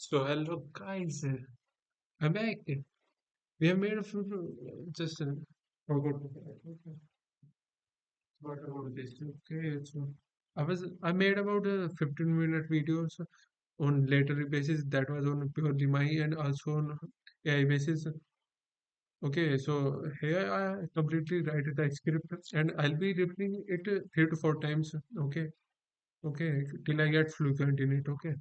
So hello guys, I'm back. We have made a few just forgot what about this. Okay, so I made about a 15-minute videos on later basis that was on purely my and also on AI basis. Okay, so here I completely write the script and I'll be repeating it 3 to 4 times. Okay, okay, till I get fluent in it. Okay,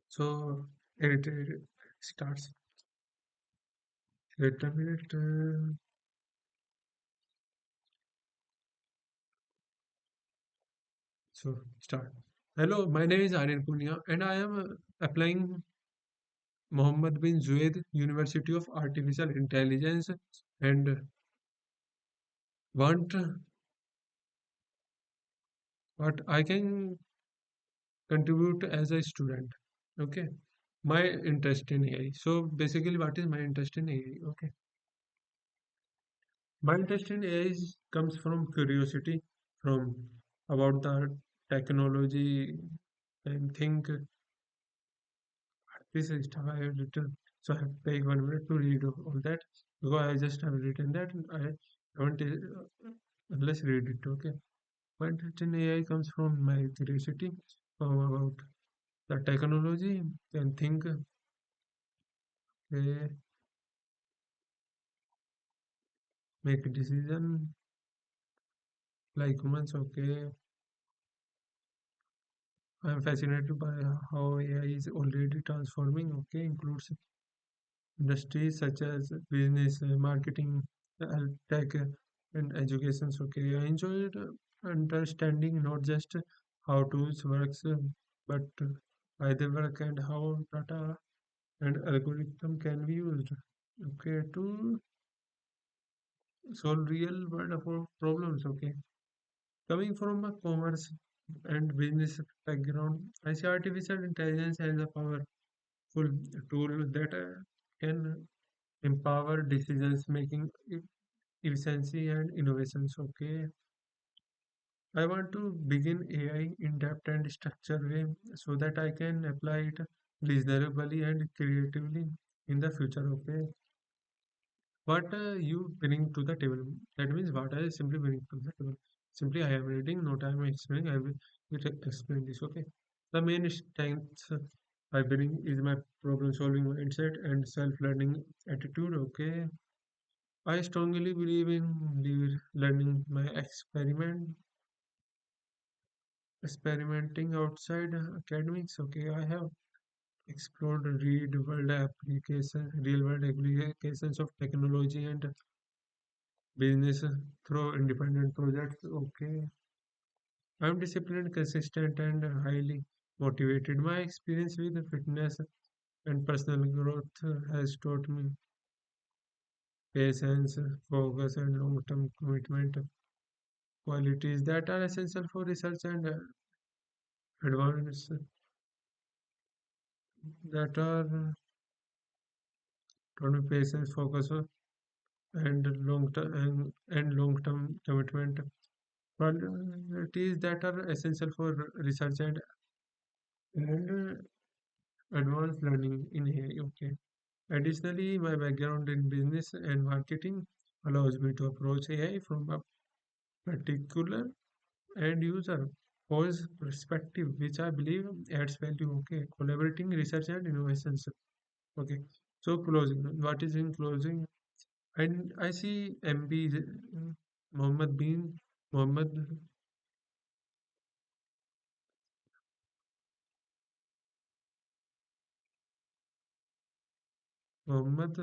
so it starts. Wait a minute. So start. Hello, my name is Anil Punia, and I am applying Mohammed bin Zuyed University of Artificial Intelligence, and want what I can contribute as a student. Okay, my interest in AI. So basically, what is my interest in AI? Okay, my interest in AI comes from curiosity, from about the technology, and think this is stuff I have written. So I have to take 1 minute to read all that because I just have written that and I haven't unless read it. Okay. My interest in AI comes from my curiosity from about the technology and think make a decision like humans. Okay. I am fascinated by how AI is already transforming. Okay, includes industries such as business, marketing, health tech, and education. Okay, I enjoyed understanding not just how tools works, but why they work and how data and algorithm can be used. Okay, to solve real world problems. Okay, coming from a commerce and business background, I see artificial intelligence as a powerful tool that can empower decisions making efficiency and innovations. Okay, I want to begin AI in depth and structured way so that I can apply it reasonably and creatively in the future. Okay, what you bring to the table? That means what I simply bring to the table. Simply, I am reading, not I am explaining. I will explain this. Okay, the main strengths I bring is my problem-solving mindset and self-learning attitude. Okay, I strongly believe in learning my experimenting outside academics. Okay, I have explored real world applications of technology and business through independent projects. Okay, I'm disciplined, consistent, and highly motivated. My experience with fitness and personal growth has taught me patience, focus, and long-term commitment, qualities that are essential for research and advance that are taught me patience, focus, and long-term commitment, qualities that are essential for research and advanced learning in AI. Okay. Additionally, my background in business and marketing allows me to approach AI from a particular end user pose perspective, which I believe adds value. Okay, collaborating research and innovations. Okay, so closing. What is in closing? And I see MB Mohammed bin Mohammed Mohammed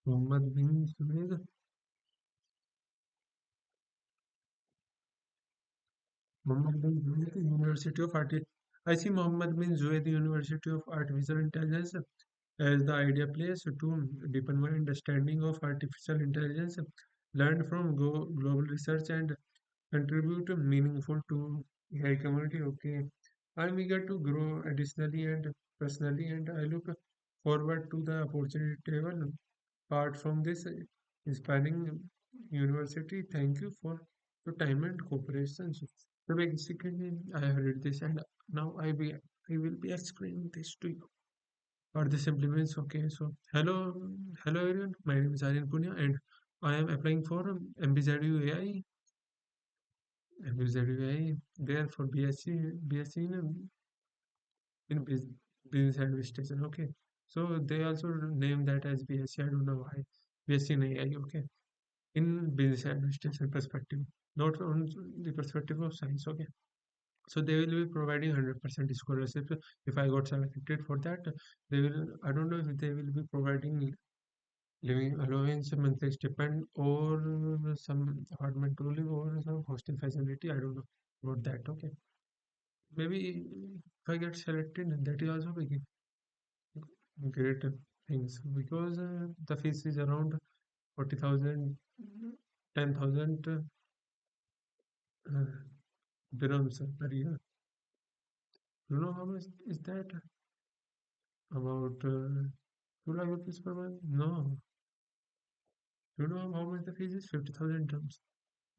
Mohammed bin Suhail, Mohammed bin Zuyed, University of Art. I see Mohammed bin Zuyed, University of Artificial Intelligence as the ideal place to deepen my understanding of artificial intelligence, learn from global research, and contribute meaningful to AI community. Okay, I'm eager to grow additionally and personally, and I look forward to the opportunity to travel. Apart from this inspiring university, thank you for your time and cooperation. So basically, I have read this, and now I will be explaining this to you. Or this simply means okay. So hello everyone. My name is Aryan Punya, and I am applying for MBZU AI, MBZU AI there for BSc in business administration. Okay, so they also name that as BSc. I don't know why BSc in AI. Okay, in business administration perspective, not on the perspective of science. Okay, so they will be providing 100% scholarship. If I got selected for that, they will. I don't know if they will be providing living allowance, monthly stipend, or some apartment to live, or some hostel facility. I don't know about that. Okay, maybe if I get selected, that is also big great things because the fees is around 40,000, 10,000 dirhams per year. You know how much is that? About 2 lakh rupees per month? No. You know how much the fees is? 50,000 dirhams.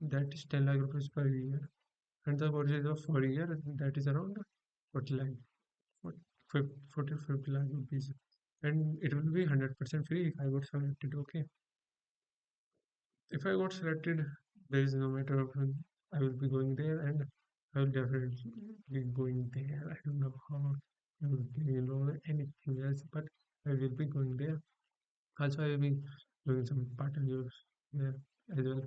That is 10 lakh rupees per year. And the purchase of for a year, that is around 40 lakh, 40, 50 lakh rupees. And it will be 100% free if I got selected. Okay. If I got selected, there is no matter of I will be going there and I will definitely be going there. I don't know how I will be, anything else, but I will be going there. Also, I will be doing some part-time jobs there as well.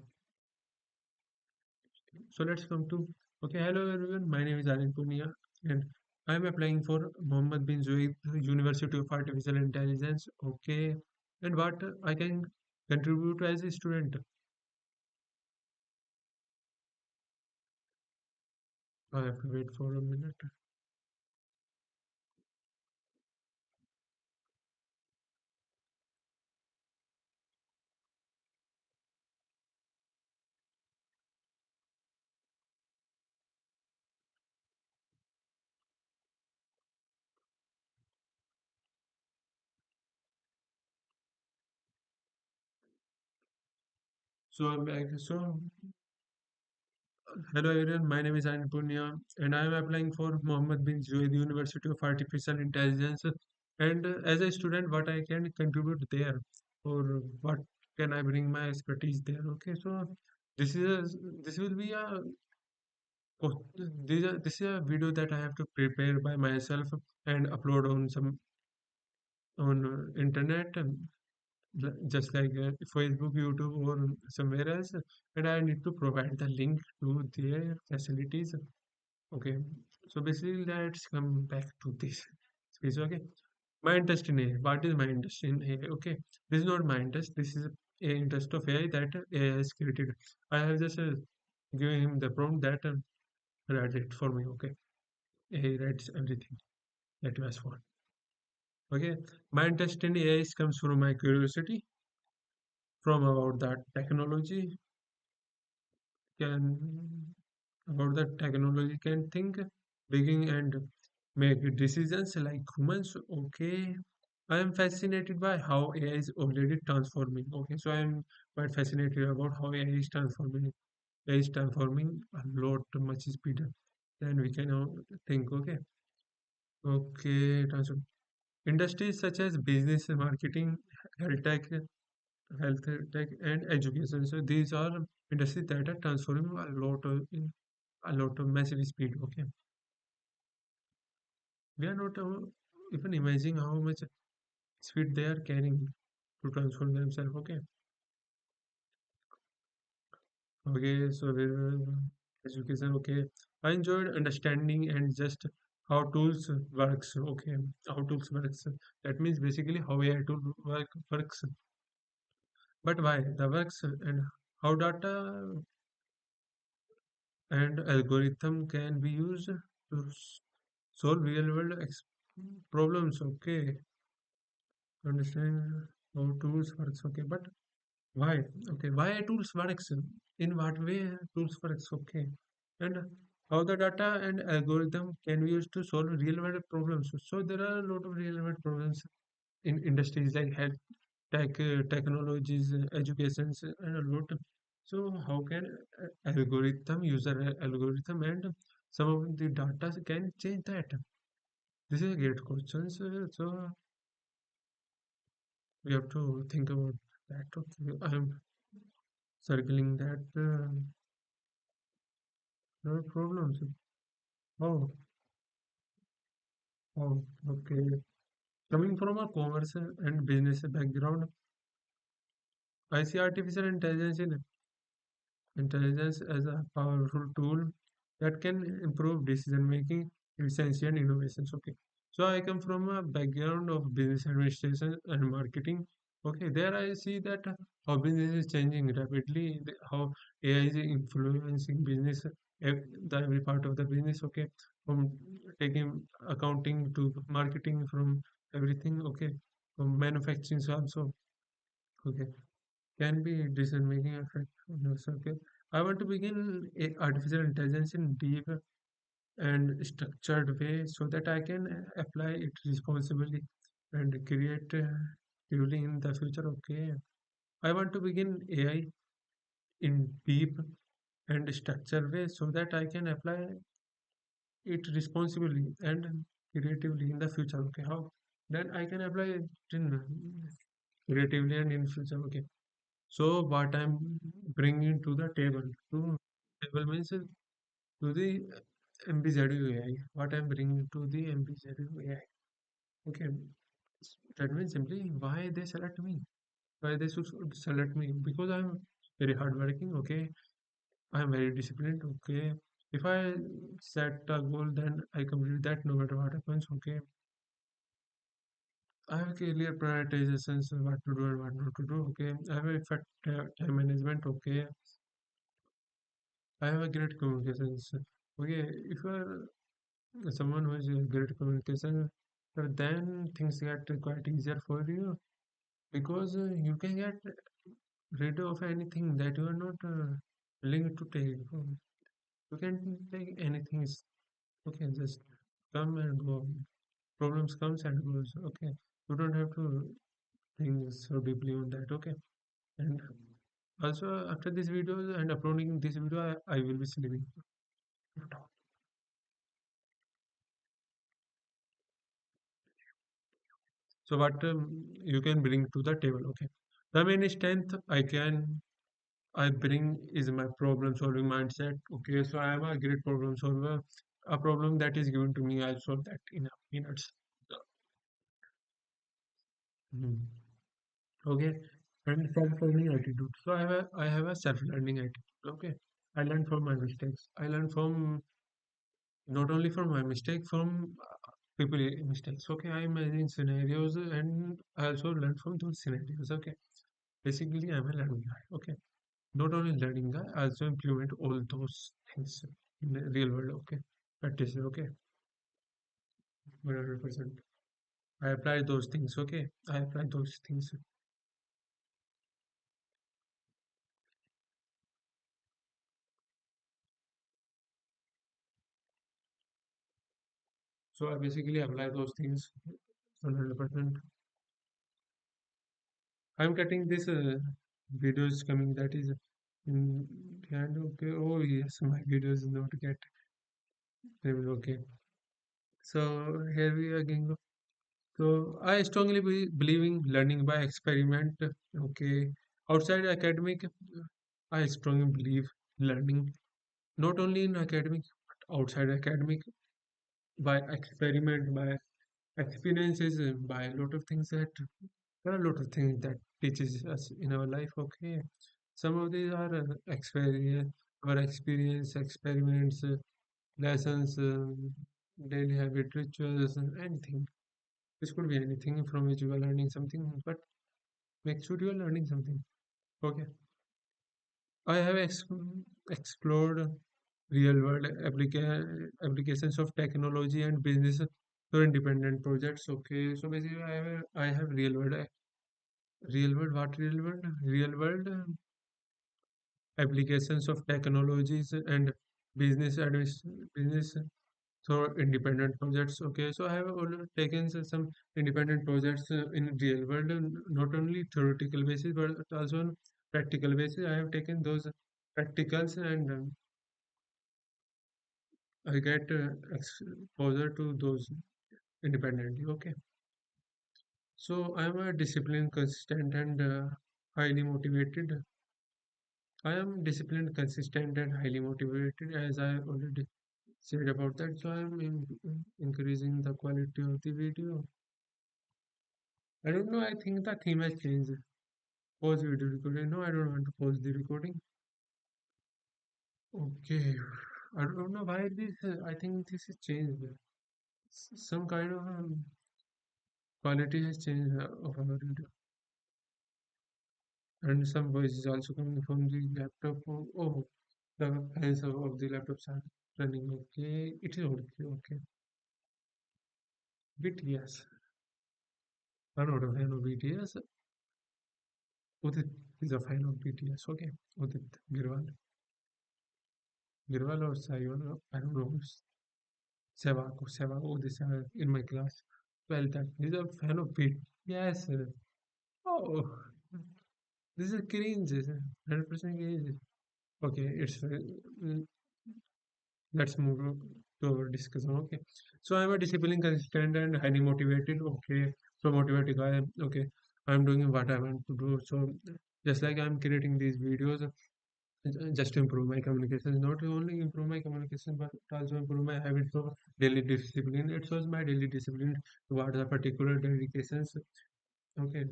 So let's come to okay. Hello everyone, my name is Aryan Punia and I am applying for Mohammed bin Zayed University of Artificial Intelligence. Okay, and what I can contribute as a student. I have to wait for a minute. So I'm back. So hello everyone, my name is Anand Punya and I am applying for Mohammed bin Zayed University of Artificial Intelligence. And as a student, what I can contribute there, or what can I bring my expertise there? Okay, so this is a, this will be a this is a video that I have to prepare by myself and upload on some on internet. Just like Facebook, YouTube, or somewhere else, and I need to provide the link to their facilities. Okay, so basically, let's come back to this space. Okay, my interest in AI. What is my interest in AI? Okay, this is not my interest. This is a interest of AI that AI has created. I have just given him the prompt that write it for me. Okay, AI writes everything that you ask for. Okay, my interest in AI comes from my curiosity from about that technology can about the technology can think, begin and make decisions like humans. Okay, I am fascinated by how AI is already transforming. Okay, so I am quite fascinated about how AI is transforming. AI is transforming a lot much speeder than we can think. Okay, okay, transform. Industries such as business, marketing, health tech, health tech, and education. So these are industries that are transforming in a lot of massive speed. Okay, we are not even imagining how much speed they are carrying to transform themselves. Okay, okay. So education. Okay, I enjoyed understanding and just how tools works. Okay, how tools works. That means basically how AI tool works. But why the works and how data and algorithm can be used to solve real world problems. Okay, understand how tools works. Okay, but why? Okay, why tools works? In what way tools works? Okay, and how the data and algorithm can be used to solve real world problems. So there are a lot of real world problems in industries like health, technologies, educations, and a lot. So how can algorithm, user algorithm, and some of the data can change that? This is a great question. So we have to think about that. Okay, I am circling that. No problems. Oh, oh, okay. Coming from a commerce and business background, I see artificial intelligence as a powerful tool that can improve decision making, efficiency, and innovations. Okay, so I come from a background of business administration and marketing. Okay, there I see that how business is changing rapidly, how AI is influencing business, the every part of the business. Okay, from taking accounting to marketing, from everything. Okay, from manufacturing also. Okay, can be decision making effect on your circle. I want to begin artificial intelligence in deep and structured way so that I can apply it responsibly and create duly in the future. Okay, I want to begin AI in deep and structured way so that I can apply it responsibly and creatively in the future. Okay, how then I can apply it in creatively and in future. Okay. So what I'm bringing to the table, to table means to the MBZU AI. What I'm bringing to the MBZU AI. Okay, that means simply why they select me. Why they should select me? Because I'm very hardworking. Okay, I'm very disciplined. Okay, if I set a goal, then I complete that no matter what happens. Okay, I have clear prioritizations, what to do and what not to do. Okay, I have effect time management. Okay, I have a great communications. Okay, if you are someone who is a great communication, then things get quite easier for you because you can get rid of anything that you are not willing to take. You can take anything. Okay, just come and go. Problems comes and goes. Okay, you don't have to think so deeply on that. Okay, and also after this video and uploading this video, I will be sleeping. So what you can bring to the table? Okay, the main strength I bring is my problem solving mindset. Okay, so I am a great problem solver. A problem that is given to me, I'll solve that in a minutes. Mhm. Okay, and self learning attitude. So I have a self learning attitude. Okay, I learn from my mistakes. I learn from not only from my mistake, from people mistakes. Okay, I imagine scenarios and I also learn from those scenarios. Okay, basically I'm a learning guy. Okay, not only learning guy, I also implement all those things in the real world. Okay, practice. Okay, 100%. I apply those things. Okay, I apply those things. So I basically apply those things 100%. I'm cutting this videos coming that is in behind. Okay, oh yes, my videos not get labeled. Okay, so here we again. So I strongly believe in learning by experiment. Okay, outside academic, I strongly believe learning not only in academic but outside academic by experiment, by experiences, by a lot of things that there are a lot of things that teaches us in our life. Okay, some of these are experience, our experience, experiments, lessons, daily habit, rituals, anything. This could be anything from which you are learning something, but make sure you are learning something. Okay. I have explored real world applications of technology and business for independent projects. Okay. So basically, I have real world, what real world? Real world applications of technologies and business through independent projects. Okay, so I have already taken some independent projects in real world, not only theoretical basis but also on practical basis. I have taken those practicals, and I get exposure to those independently. Okay, so I am a disciplined, consistent, and highly motivated. I am disciplined, consistent, and highly motivated, as I already said about that. So I am increasing the quality of the video. I don't know. I think the theme has changed. Pause video recording. No, I don't want to pause the recording. Okay. I don't know why this. I think this is changed. Some kind of quality has changed of our video, and some voice is also coming from the laptop. Oh, the fans of the laptops are running. Okay, it is okay. Okay, BTS. I'm not a fan of BTS. Udit is a fan of BTS. Okay, Udit Girwal, Girwal or Saiwan. I don't know. Seva. Oh, this in my class. 12th. He's a fan of BTS. Oh, this is cringe. 100% cringe. Okay, mm, let's move to our discussion. Okay, so I'm a disciplined, consistent, and highly motivated. Okay, so motivated guy. Okay, I'm doing what I want to do. So just like I'm creating these videos, just to improve my communication, not only improve my communication, but also improve my habits of daily discipline. It shows my daily discipline towards a particular dedications. Okay.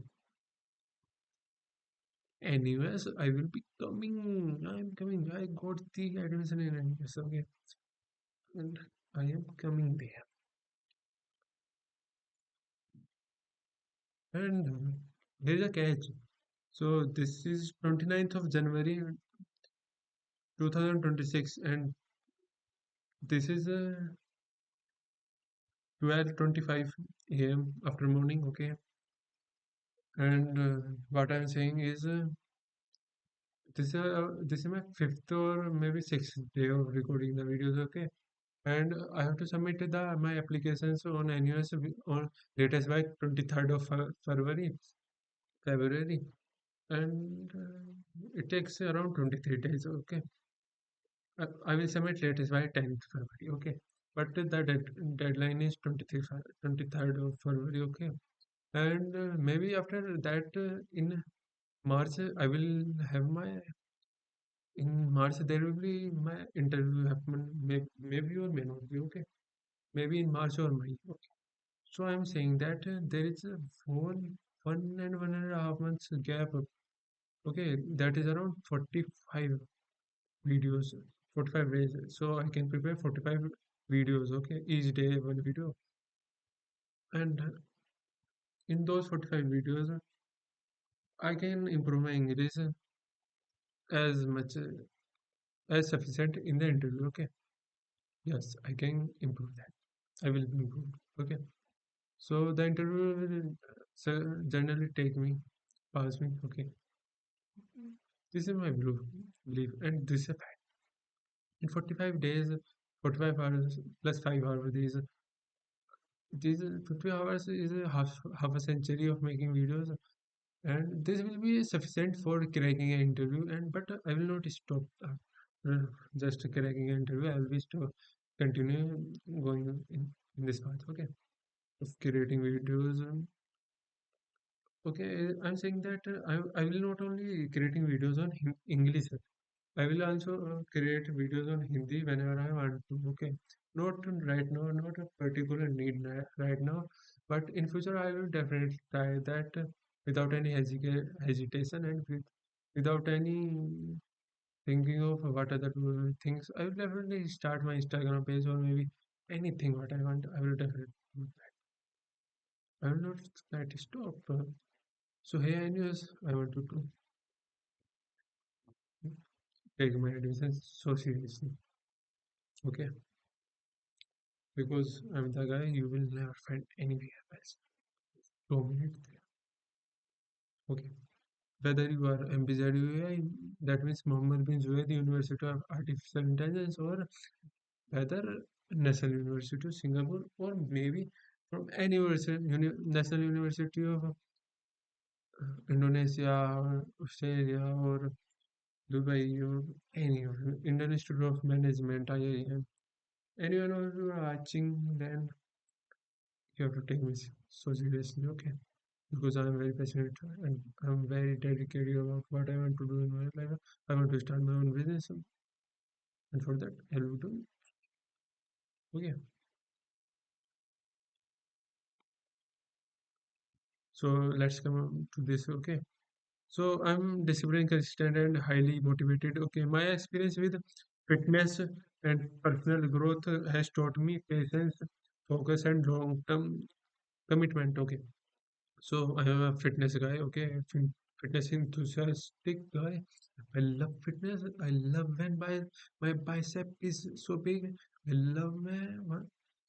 Anyways, I will be coming. I'm coming. I got the admission in NUS. Okay, and I am coming there. And there is a catch. So this is 29th of January 2026, and this is 12:25 a.m. after morning. Okay, and what I'm saying is this is my fifth or maybe sixth day of recording the videos. Okay, and I have to submit my applications on NUS on latest by 23rd of February, and it takes around 23 days. Okay, I will submit latest by 10th February. Okay, but the deadline is 23rd of February. Okay, and maybe after that in March I will have my in March there will be my interview happen. Maybe or may not be. Okay, maybe in March or May. Okay. So I'm saying that there is a 1.5 months gap. Okay, that is around 45 videos, 45 days. So I can prepare 45 videos. Okay, each day one video, and in those 45 videos, I can improve my English as much as sufficient in the interview. Okay, yes, I can improve that. I will improve. Okay, so the interview will generally take me, pass me. Okay, this is my belief, and this is a fact. In 45 days, 45 hours plus 5 hours, these 50 hours is a half a century of making videos, and this will be sufficient for cracking an interview. And but I will not stop uh, just cracking an interview. I will be stop continue going in this path. Okay, of creating videos. Okay, I'm saying that I will not only creating videos on English. I will also create videos on Hindi whenever I want to. Okay, not right now, not a particular need right now, but in future I will definitely try that without any hesitation and without any thinking of what other things. I will definitely start my Instagram page or maybe anything what I want. I will definitely do that. I will not let it stop. So hey, anyways, I want to take my admission so seriously. Okay, because I'm the guy you will never find anywhere else. 2 minutes there. Okay. whether you are MBZUAI, that means Muhammad bin Zayed University of Artificial Intelligence, or whether National University of Singapore, or maybe from any National University of Indonesia or Australia or Dubai or any Indian Institute of Management, IIM. Anyone who are watching, then you have to take me so seriously, okay? Because I'm very passionate and I'm very dedicated about what I want to do in my life. I want to start my own business, and for that, I will do. Okay, so let's come on to this. Okay, so I'm disciplined, consistent, and highly motivated. Okay, my experience with fitness and personal growth has taught me patience, focus, and long-term commitment. Okay, so I am a fitness guy. Okay, fitness enthusiastic guy. I love fitness. I love when my bicep is so big. I love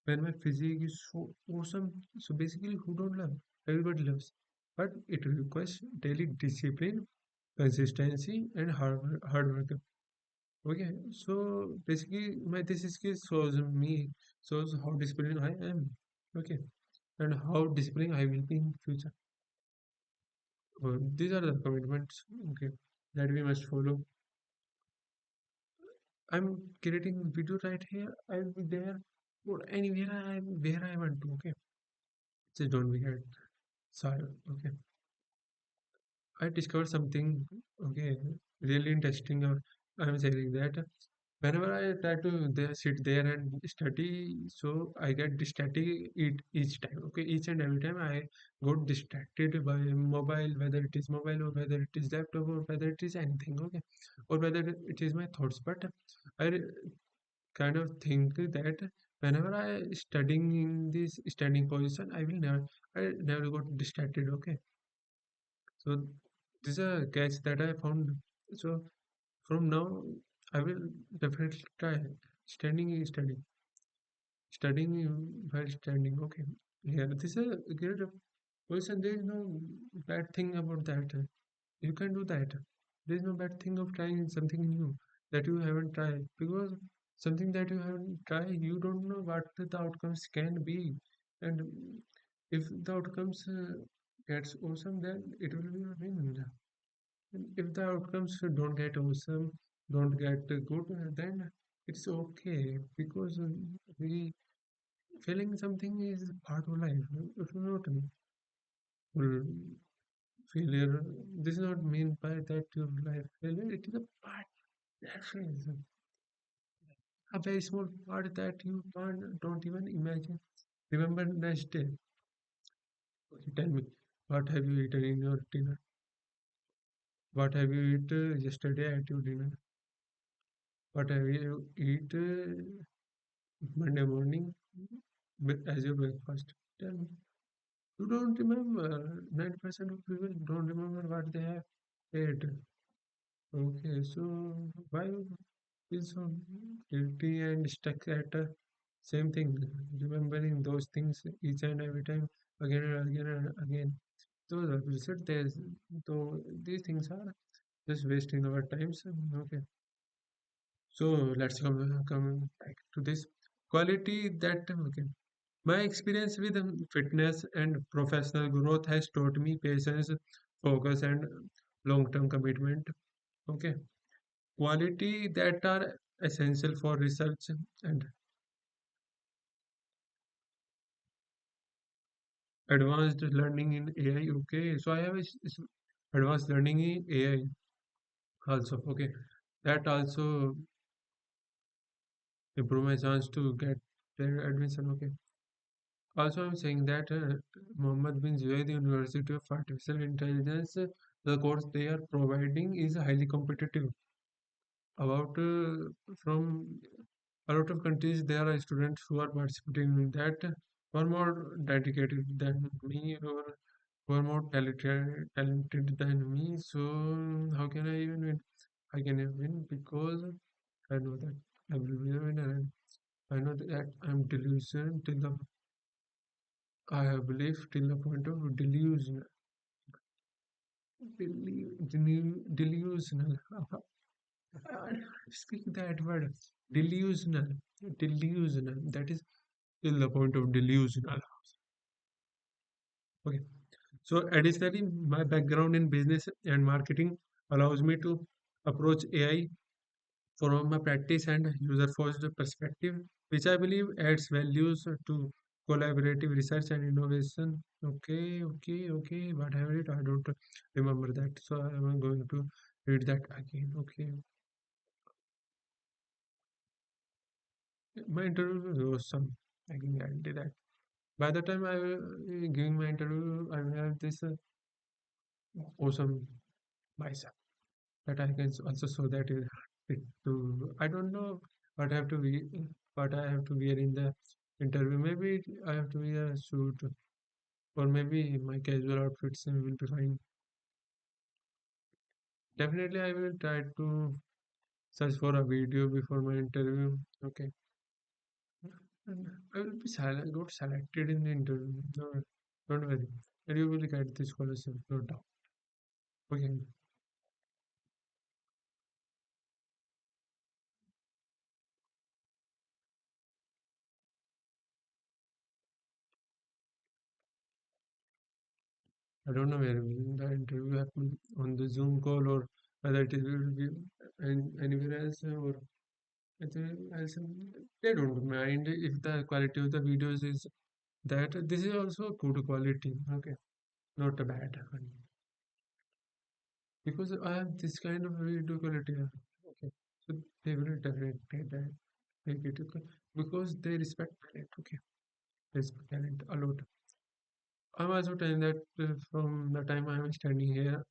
when my physique is so awesome. So basically, who don't love? Everybody loves, but it requires daily discipline, consistency, and hard work. Okay, so basically, my this skill shows how disciplined I am. Okay, and how disciplined I will be in future. These are the commitments, okay, that we must follow. I'm creating video right here. I will be there or anywhere where I want to. Okay, just don't be get silent. Okay, I discovered something. Okay, really interesting. I'm saying that whenever I try to sit there and study, so I get distracted each time. Okay, each and every time I got distracted by mobile, whether it is mobile or whether it is laptop or whether it is anything. Okay, or whether it is my thoughts. But I kind of think that whenever I studying in this standing position, I never got distracted. Okay, so this is a catch that I found. So from now, I will definitely try studying while standing. Okay, yeah, this is a great person. There is no bad thing about that. You can do that. There is no bad thing of trying something new that you haven't tried, because something that you haven't tried, you don't know what the outcomes can be, and if the outcomes gets awesome, then it will be a win. And if the outcomes don't get awesome, don't get good, then it's okay, because we feeling something is part of life. It will not full failure. This is not mean by that your life failure. It is a part that is a very small part that you don't even imagine. Remember next day. Okay, tell me, what have you eaten in your dinner? What have you eaten yesterday at your dinner? What have you eat Monday morning as your breakfast? Tell me. You don't remember. 90% of people don't remember what they have ate. Okay, so why you feel so guilty and stuck at same thing, remembering those things each and every time, again and again and again? Those are bullshit. Though these things are just wasting our times. Okay, so let's come back to this quality that okay. My experience with fitness and professional growth has taught me patience, focus, and long-term commitment. Okay, quality that are essential for research and advanced learning in AI. Okay, so I have advanced learning in AI also. Okay, that also improve my chance to get their admission. Okay, also I'm saying that Muhammad bin Zayed University of Artificial Intelligence, the course they are providing is highly competitive. About from a lot of countries, there are students who are participating in that, who are more dedicated than me, or who are more talented than me. So how can I even win? I can win because I know that I will be a winner. And I know that I'm delusion till the I have belief till the point of delusion. Delusional. Speak that word. Delusional. Delusional. That is till the point of delusional. Okay. So additionally, my background in business and marketing allows me to approach AI from a practice and user-first perspective, which I believe adds values to collaborative research and innovation. Okay, okay, okay. What I have it? I don't remember that, so I am going to read that again. Okay, my interview was some. I can guarantee that. By the time I will giving my interview, I will have this awesome myself that I can also show that it to. I don't know what I have to be, what I have to wear in the interview. Maybe I have to wear a suit, or maybe my casual outfits will be fine. Definitely, I will try to search for a video before my interview. Okay, and I will be got selected in the interview. No, don't worry, and you will get this scholarship, no doubt. Okay, I don't know where will the interview happen on the Zoom call or whether it will be anywhere else or anything else. They don't mind if the quality of the videos is that. This is also good quality. Okay, not a bad one because I have this kind of video quality. Okay, so they will definitely that make it okay because they respect talent. Okay, respect talent a lot. I'm also telling that from the time I'm standing here,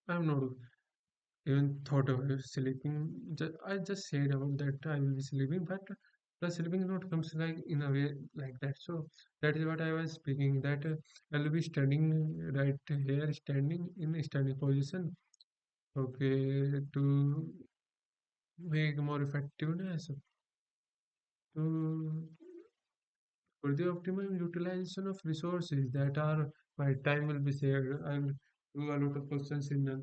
I'm not even thought of sleeping. I just said about that I will be sleeping, but the sleeping not comes like in a way like that. So that is what I was speaking. That I'll be standing right here, standing in a standing position. Okay, to make more effectiveness, to for the optimum utilization of resources that are my time will be saved. I will do a lot of questions in a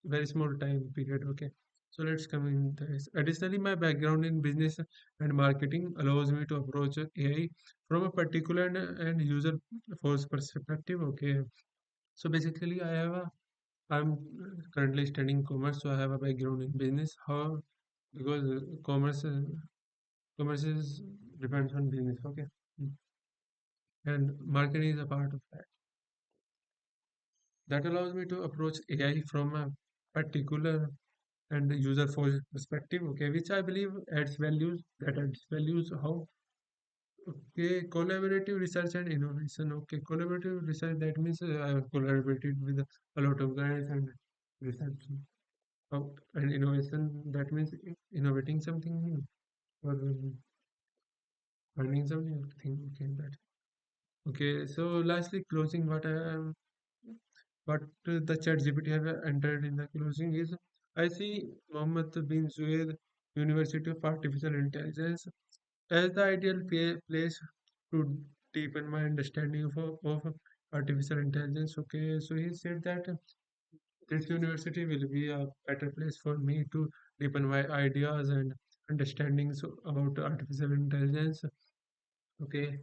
very small time period. Okay. So let's come in this. Additionally, my background in business and marketing allows me to approach AI from a particular and user force perspective. Okay. So basically, I'm currently studying commerce, so I have a background in business. How because commerce is depends on business. Okay. Mm. And marketing is a part of that. That allows me to approach AI from a particular and user for perspective, okay, which I believe adds values. That adds values how okay, collaborative research and innovation. Okay, collaborative research that means I have collaborated with a lot of guys and research. And innovation that means innovating something new or finding some new thing. Okay, that okay. So lastly, closing what the chat GPT have entered in the closing is I see Mohammed bin Zuyed University of Artificial Intelligence as the ideal place to deepen my understanding of artificial intelligence. Okay, so he said that this university will be a better place for me to deepen my ideas and understandings about artificial intelligence. Okay,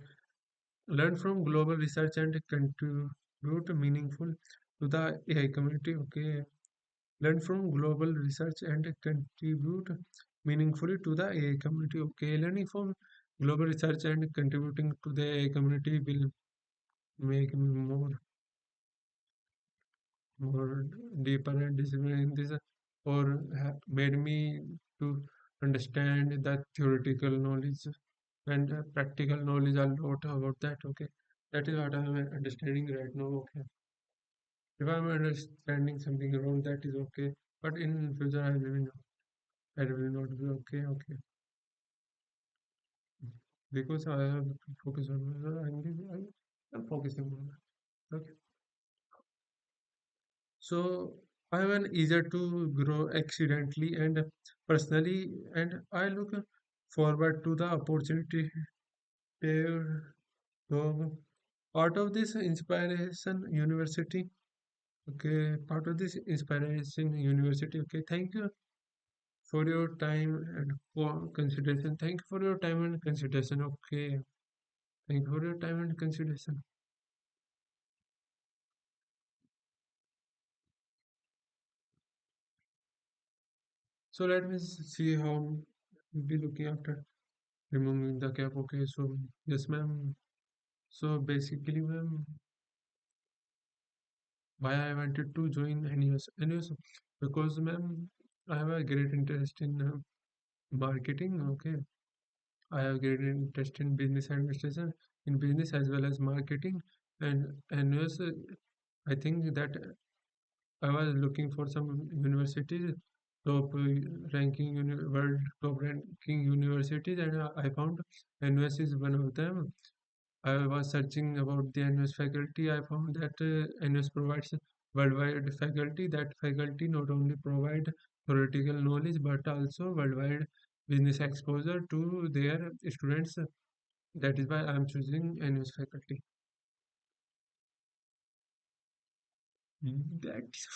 learn from global research and contribute meaningful to the AI community. Okay, learn from global research and contribute meaningfully to the AI community. Okay, learning from global research and contributing to the AI community will make me more deeper and disciplined in this, or made me to understand the theoretical knowledge and practical knowledge a lot about that. Okay, that is what I am understanding right now. Okay, if I am understanding something wrong, that is okay. But in future, I will not be okay. Okay, because I have to focus on I'm focusing on that. Okay, so I am an eager to grow accidentally and personally, and I look forward to the opportunity there. So, out of this inspiration university, Okay, part of this inspiration university. Okay, thank you for your time and for consideration. Thank you for your time and consideration. Okay, thank you for your time and consideration. So let me see how we'll be looking after removing the cap. Okay, so yes, ma'am. So basically, ma'am, why I wanted to join NUS? NUS because, ma'am, I have a great interest in marketing. Okay, I have great interest in business administration, in business as well as marketing, and NUS. I think that I was looking for some universities, top ranking world top ranking universities, and I found NUS is one of them. I was searching about the NUS faculty. I found that NUS provides worldwide faculty. That faculty not only provide theoretical knowledge but also worldwide business exposure to their students. That is why I am choosing NUS faculty. That is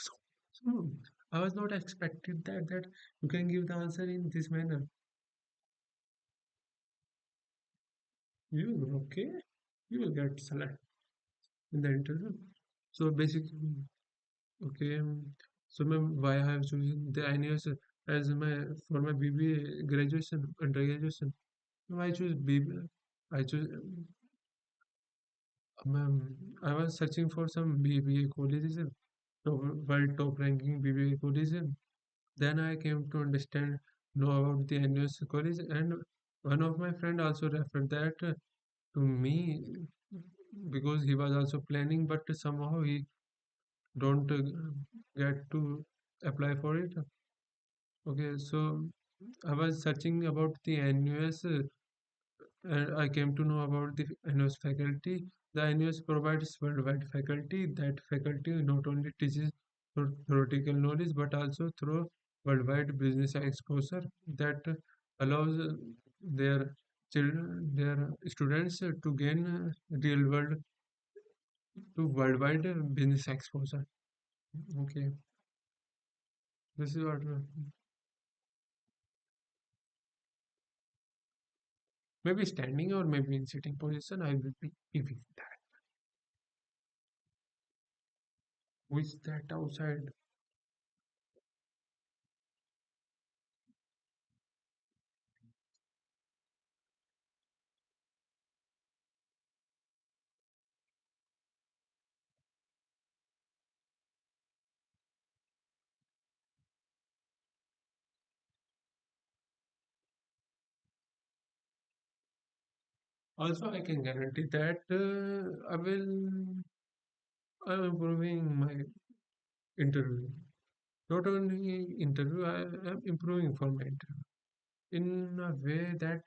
so. I was not expected that you can give the answer in this manner. You okay? You will get select in the interview. So basically, okay. So ma'am, why I have chosen the NUS as my for my BBA graduation undergraduation? No, I choose BBA. I choose ma'am. I was searching for some BBA colleges, world top ranking BBA colleges. Then I came to understand know about the NUS college, and one of my friend also referred that to me because he was also planning, but somehow he don't get to apply for it. Okay, so I was searching about the NUS and I came to know about the NUS faculty. The NUS provides worldwide faculty. That faculty not only teaches theoretical knowledge but also through worldwide business exposure that allows their students to gain real world to worldwide business exposure. Okay, this is what maybe standing or maybe in sitting position. I will be giving that. Who is that outside? Also, I can guarantee that I'm improving my interview. Not only interview, I am improving for my interview in a way that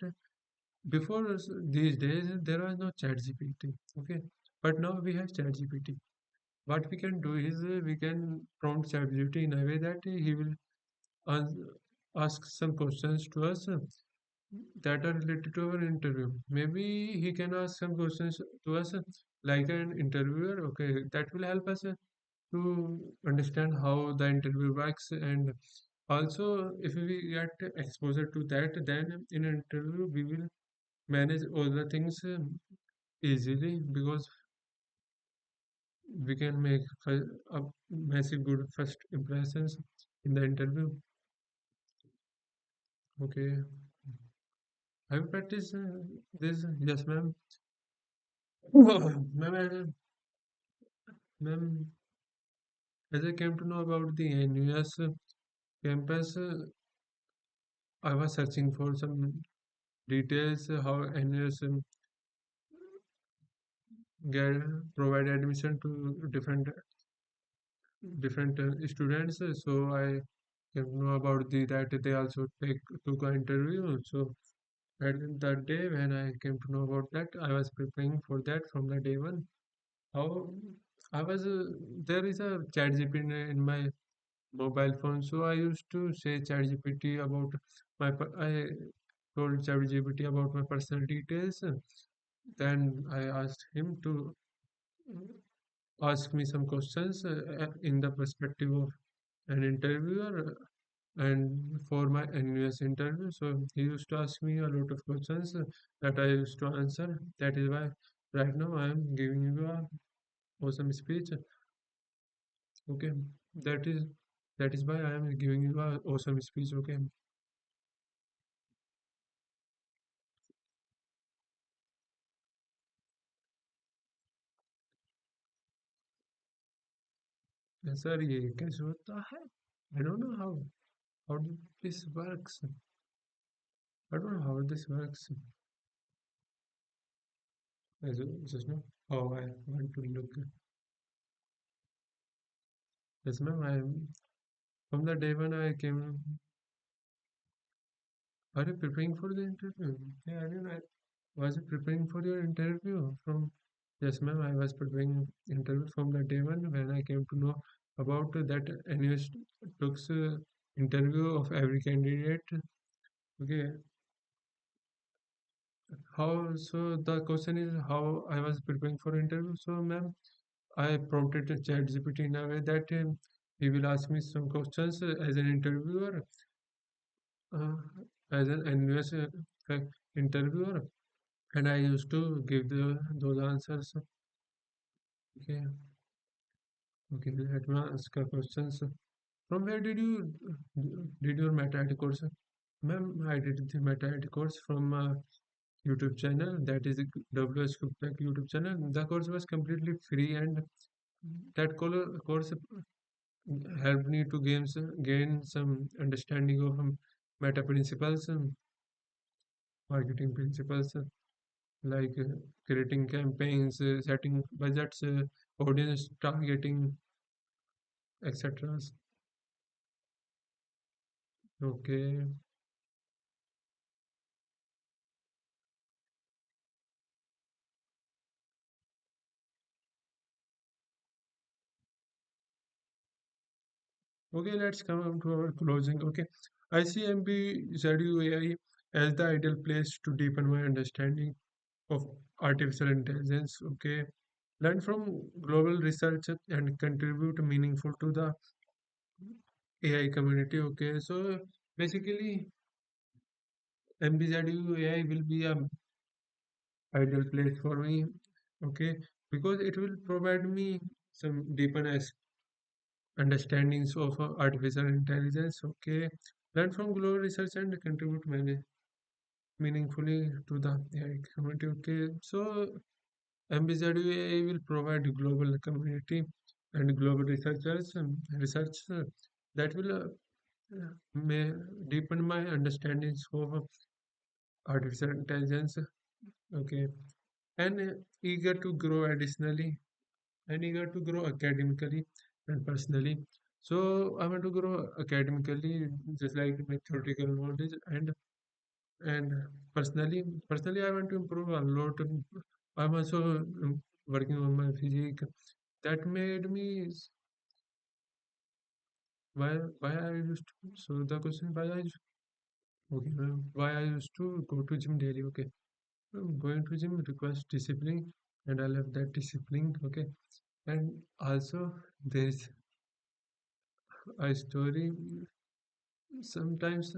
before these days there was no chat GPT. Okay, but now we have chat GPT. What we can do is we can prompt chat GPT in a way that he will ans- ask some questions to us that are related to our interview. Maybe he can ask some questions to us like an interviewer. Okay, that will help us to understand how the interview works, and also if we get exposure to that, then in an interview we will manage all the things easily because we can make a massive good first impressions in the interview. Okay, have you practiced this? Yes, ma'am. Ma'am, ma'am, as I came to know about the NUS campus, I was searching for some details how NUS get provide admission to different students. So I came to know about that they also took an interview. So at that day when I came to know about that, I was preparing for that from the day one. How I was there is a chat GPT in my mobile phone. So I used to say ChatGPT about I told ChatGPT about my personal details. Then I asked him to ask me some questions in the perspective of an interviewer and for my NUS interview. So he used to ask me a lot of questions that I used to answer. That is why right now I am giving you a awesome speech. Okay, that is that is why I am giving you a awesome speech. Okay, sir, ये कैसे होता है? I don't know how this works. I don't know how this works. I just know how I want to look. Yes, ma'am. From the day when I came. Are you preparing for the interview? Yeah, I mean, was you preparing for your interview from? Yes, ma'am. I was preparing interview from the day one when I came to know about that NUS took interview of every candidate. Okay, how? So the question is how I was preparing for interview. So, ma'am, I prompted ChatGPT in a way that he will ask me some questions as an interviewer, uh, as an NUS interviewer, and I used to give those answers. Okay, okay. Let me ask a questions. From where did your Meta IT course? Ma'am, I did the Meta IT course from YouTube channel. That is WS Tech YouTube channel. The course was completely free, and that course helped me to gain some understanding of meta principles, marketing principles, like creating campaigns, setting budgets, audience targeting, etc. Okay, okay. Let's come up to our closing. Okay, I see MBZUAI as the ideal place to deepen my understanding of artificial intelligence. Okay, learn from global research and contribute meaningful to the AI community. Okay, so basically, MBZU AI will be a ideal place for me. Okay, because it will provide me some deeper understandings of artificial intelligence. Okay, learn from global research and contribute meaningfully to the AI community. Okay, so MBZU AI will provide global community and global research that will may deepen my understandings of artificial intelligence. Okay, and eager to grow additionally and eager to grow academically and personally. So I want to grow academically, just like my theoretical knowledge, and personally, I want to improve a lot. I'm also working on my physique. That made me why I used to. So the question why okay, why I used to go to gym daily. Okay, going to gym requires discipline, and I love that discipline. Okay, and also there's a story. Sometimes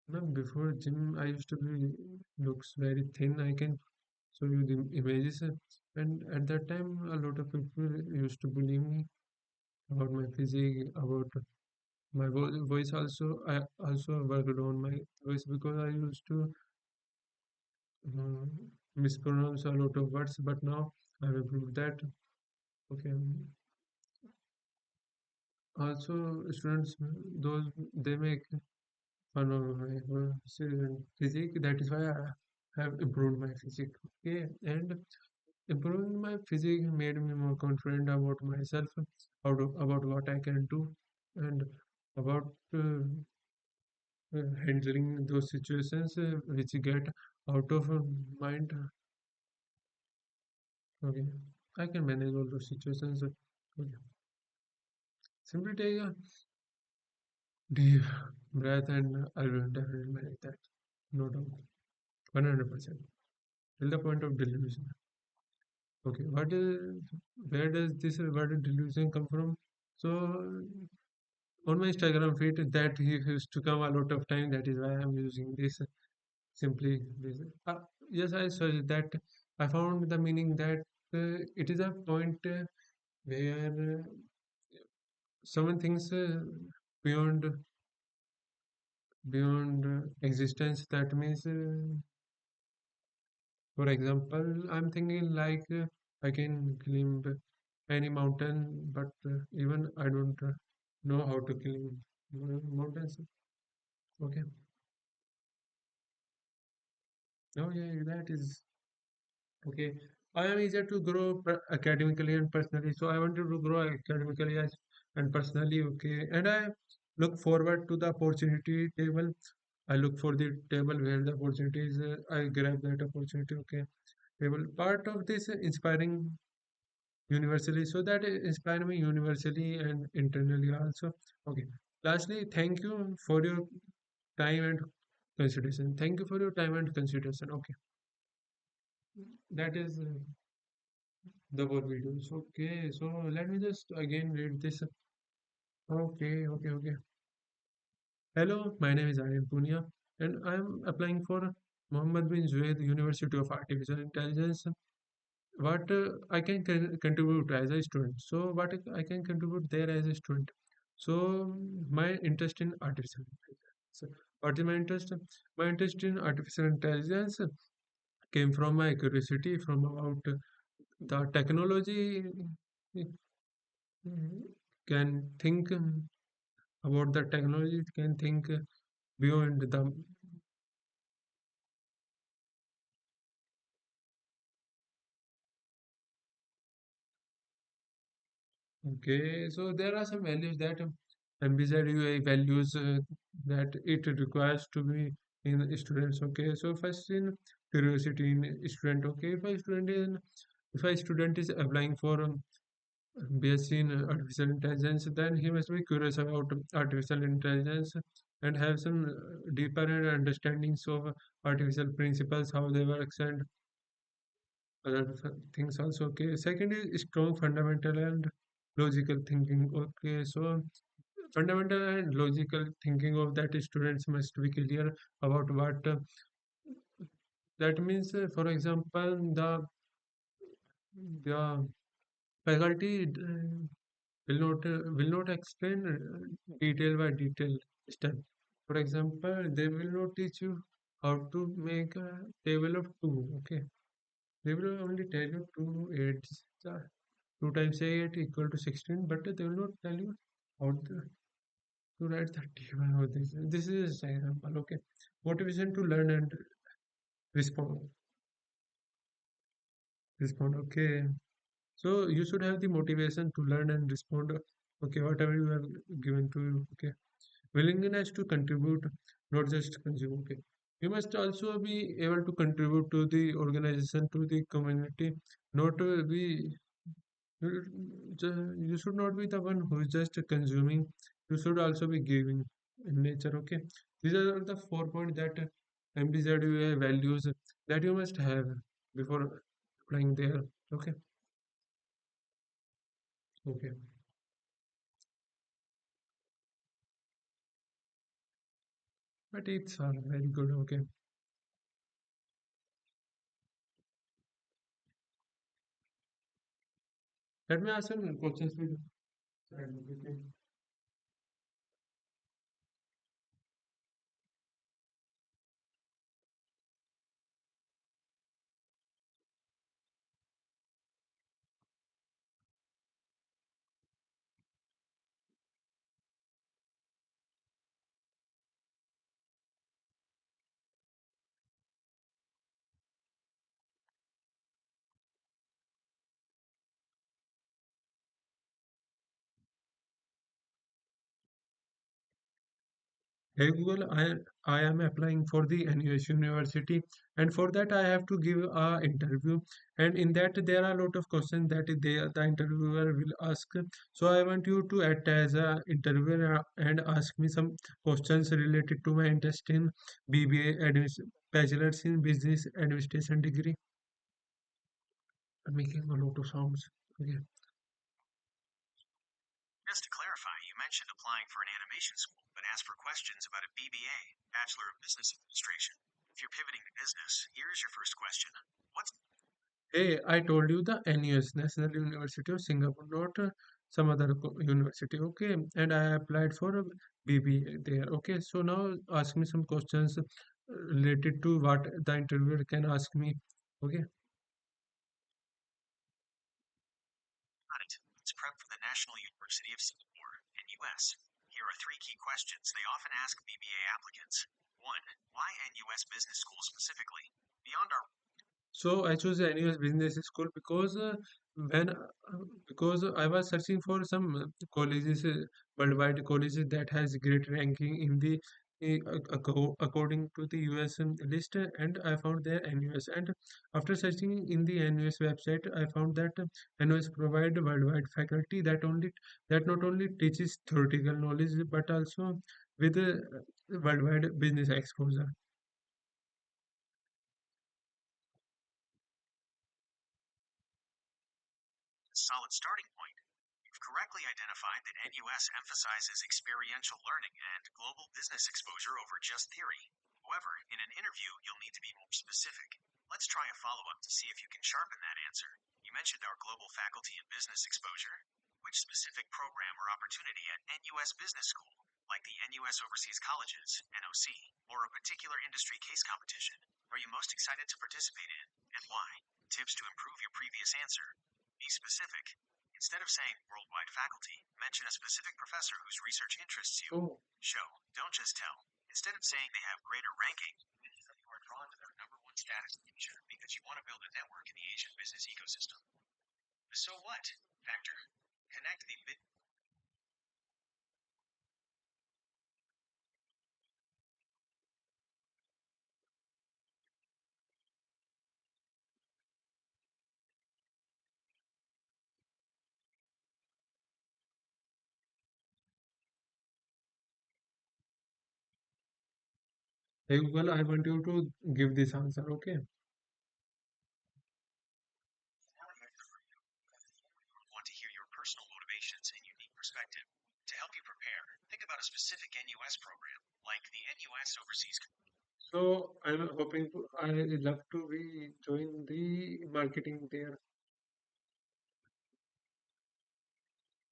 when before gym, I used to be looks very thin. I can show you the images, and at that time, a lot of people used to bully me about my physique, about my voice. Also, I also worked on my voice because I used to uh, mispronounce a lot of words. But now I've improved that. Okay. Also, students, those they make fun of my physique. That is why I have improved my physique. Okay, and improving my physique made me more confident about myself, about what I can do, and about handling those situations which get out of mind. Okay, I can manage all those situations. Okay. Simply take a deep breath and I will definitely manage that. No doubt. 100%. Till the point of delusion. Okay, where does this word delusion come from? So on my Instagram feed that he used to come a lot of time. That is why I'm using this simply this. Yes, I saw that. I found the meaning that it is a point where someone thinks beyond existence. That means, for example, I'm thinking like I can climb any mountain, but even I don't know how to climb mountains. Okay. Oh yeah, that is okay. I am eager to grow academically and personally, so I wanted to grow academically and personally. Okay, and I look forward to the opportunity table. I look for the table where the opportunity is. I grab that opportunity. Okay, table part of this inspiring universally, so that inspire me universally and internally also. Okay. Lastly, thank you for your time and consideration. Thank you for your time and consideration. Okay, that is. The whole videos. Okay, so let me just again read this. Okay. Hello, my name is Aryan Punia, and I am applying for Mohammed bin Zayed University of Artificial Intelligence. What I can contribute as a student. So, what I can contribute there as a student. So, my interest in artificial intelligence. What is my interest? My interest in artificial intelligence came from my curiosity from about the technology can think about the technology, can think beyond the. Okay, so there are some values that MBZ UI values that it requires to be in students. Okay, so first in curiosity in student. Okay, if a student is applying for BSc in artificial intelligence, then he must be curious about artificial intelligence and have some deeper understandings of artificial principles, how they work, and other things also. Okay, second is strong fundamental and logical thinking. Okay, so fundamental and logical thinking of that students must be clear about what that means. For example, the faculty will not explain detail by detail step. For example, they will not teach you how to make a table of two. Okay, they will only tell you two eights. 2 times 8 equal to 16, but they will not tell you how to write the table of this. This is an example, okay. Motivation to learn and respond. Respond, okay. So you should have the motivation to learn and respond, okay, whatever you have given to you, okay. Willingness to contribute, not just consume, okay. You must also be able to contribute to the organization, to the community, not to be. You should not be the one who is just consuming. You should also be giving in nature. Okay, these are the 4 points that MDZUA values that you must have before applying there. Okay, okay, but it's very good. Okay, let me ask some questions for you. Okay. Hey Google, I am applying for the NUS University, and for that I have to give a interview. And in that there are a lot of questions that the interviewer will ask. So I want you to act as a interviewer and ask me some questions related to my interest in BBA, Bachelor's in Business Administration degree. I'm making a lot of sounds. Okay. Just to clarify, you mentioned applying for an animation school, but asked for questions about a BBA, Bachelor of Business Administration. If you're pivoting to business, here is your first question. What's Hey, I told you the NUS, National University of Singapore, not some other university. Okay. And I applied for a BBA there. Okay. So now ask me some questions related to what the interviewer can ask me. Okay. got it? Let's prep for the National University of Singapore, NUS. Here are three key questions they often ask BBA applicants. 1. Why NUS Business School specifically? Beyond our So I chose the NUS Business School when because I was searching for some colleges, worldwide colleges that has great ranking in the according to the US list, and I found the NUS. And after searching in the NUS website, I found that NUS provide worldwide faculty that not only teaches theoretical knowledge but also with worldwide business exposure. solid starting point. You've correctly identified that NUS emphasizes experiential learning and global business exposure over just theory. However, in an interview, you'll need to be more specific. Let's try a follow up to see if you can sharpen that answer. You mentioned our global faculty and business exposure. Which specific program or opportunity at NUS Business School, like the NUS Overseas Colleges, NOC, or a particular industry case competition, are you most excited to participate in, and why? Tips to improve your previous answer. Be specific. Instead of saying worldwide faculty, mention a specific professor whose research interests you. So Show, don't just tell. Instead of saying they have greater ranking, mention that you are drawn to their number one status in Asia because you want to build a network in the Asian business ecosystem. The so what factor. Connect the bit. Hey Google, I want you to give this answer, okay? Want to hear your personal motivations and unique perspective. To help you prepare, think about a specific NUS program, like the NUS Overseas. So I'm hoping to, I love to be join the marketing there.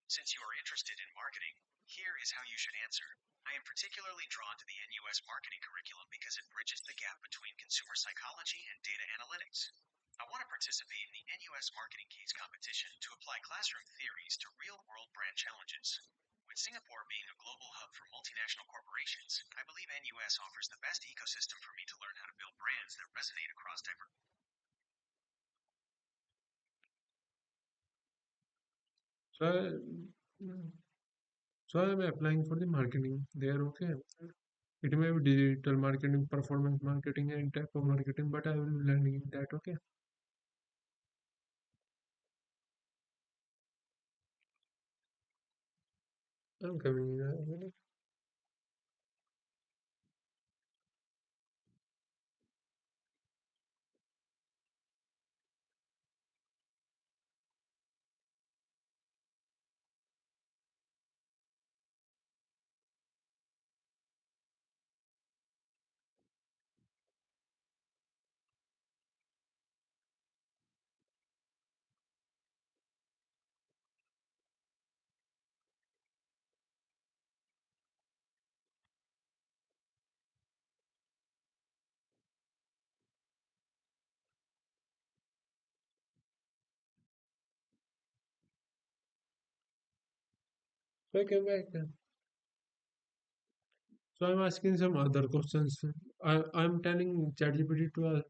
Since you are interested in marketing, here is how you should answer. I am particularly drawn to the NUS marketing curriculum because it bridges the gap between consumer psychology and data analytics. I want to participate in the NUS marketing case competition to apply classroom theories to real world brand challenges. With Singapore being a global hub for multinational corporations, I believe NUS offers the best ecosystem for me to learn how to build brands that resonate across diverse. So so I'm applying for the marketing there, okay? It may be digital marketing, performance marketing, and type of marketing, but I will be learning that, okay? I'm coming in a minute. So I came back. So I'm asking some other questions. I'm telling ChatGPT to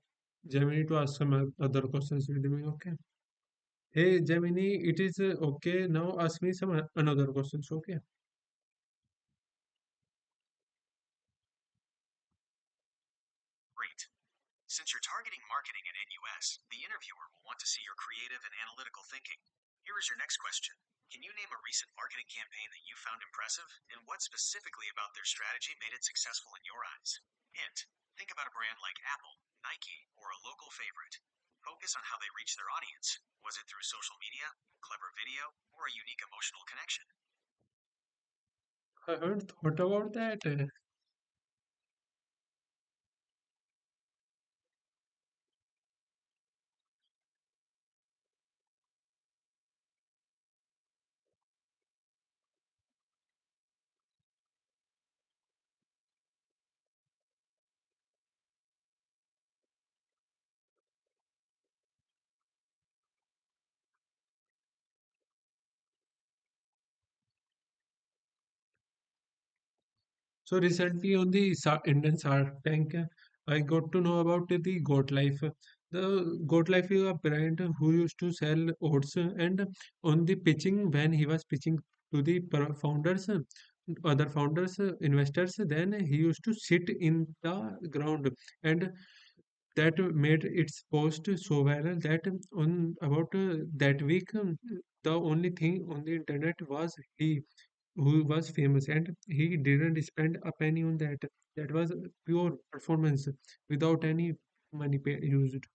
Gemini to ask some other questions with me, okay? Hey Gemini, it is okay. Now ask me some another questions, okay? Great. Since you're targeting marketing at NUS, the interviewer will want to see your creative and analytical thinking. Here is your next question. Can you name a recent marketing campaign that you found impressive, and what specifically about their strategy made it successful in your eyes? Hint. Think about a brand like Apple, Nike, or a local favorite. Focus on how they reach their audience. Was it through social media, clever video, or a unique emotional connection? I haven't thought about that. So recently on the Indian Shark Tank, I got to know about the Goat Life. The Goat Life is a brand who used to sell oats, and on the pitching, when he was pitching to the founders, other founders, investors, then he used to sit in the ground, and that made its post so viral that on about that week, the only thing on the internet was he who was famous, and he didn't spend a penny on that. That was pure performance without any money used.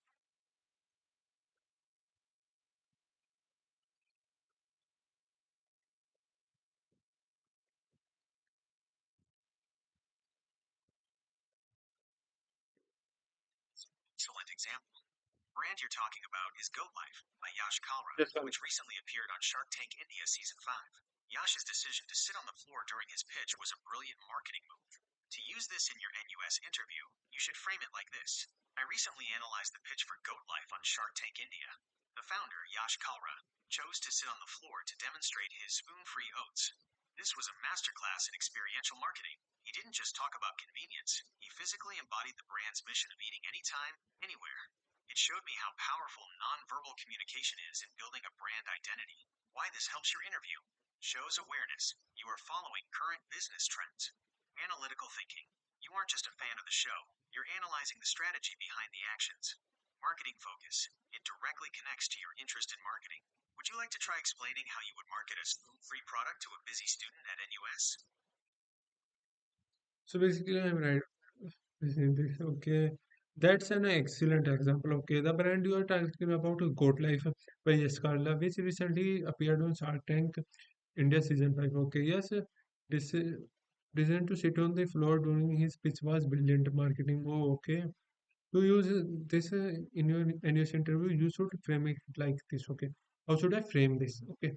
Excellent example. The brand you're talking about is Goat Life by Yash Kalra, Yes, sir. which recently appeared on Shark Tank India Season 5. Yash's decision to sit on the floor during his pitch was a brilliant marketing move. To use this in your NUS interview, you should frame it like this. I recently analyzed the pitch for Goat Life on Shark Tank India. The founder, Yash Kalra, chose to sit on the floor to demonstrate his spoon free oats. This was a masterclass in experiential marketing. He didn't just talk about convenience, he physically embodied the brand's mission of eating anytime, anywhere. It showed me how powerful nonverbal communication is in building a brand identity. Why this helps your interview. Shows awareness. You are following current business trends. Analytical thinking. You aren't just a fan of the show, you're analyzing the strategy behind the actions. Marketing focus. It directly connects to your interest in marketing. Would you like to try explaining how you would market a spoon-free product to a busy student at NUS? So basically, I'm right. Isn't this okay? That's an excellent example. Okay, the brand you are talking about, Goat Life by Yaskarla, which recently appeared on Shark Tank India season 5. Okay, yes, this decision to sit on the floor during his pitch was brilliant marketing. Oh, okay. To use this in your NUS interview, you should frame it like this. Okay, how should I frame this? Okay,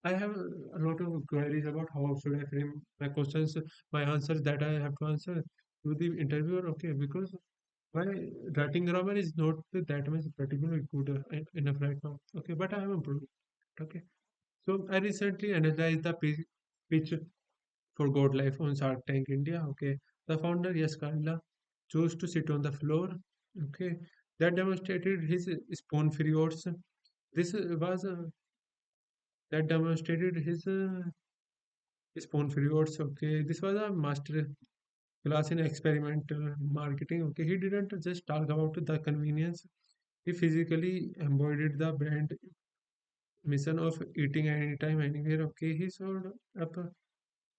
I have a lot of queries about how should I frame my questions, my answers that I have to answer to the interviewer. Okay, because my writing grammar is not that much particularly good enough right now. Okay, but I have improved. Okay, so I recently analyzed the pitch for God Life on Shark Tank India. Okay, the founder Yash Kalla chose to sit on the floor. Okay, that demonstrated his spoon-free oats. This was that demonstrated his spoon-free oats. Okay, this was a master class in experimental marketing. Okay, he didn't just talk about the convenience. He physically embodied the brand mission of eating anytime, anywhere. Okay, he showed up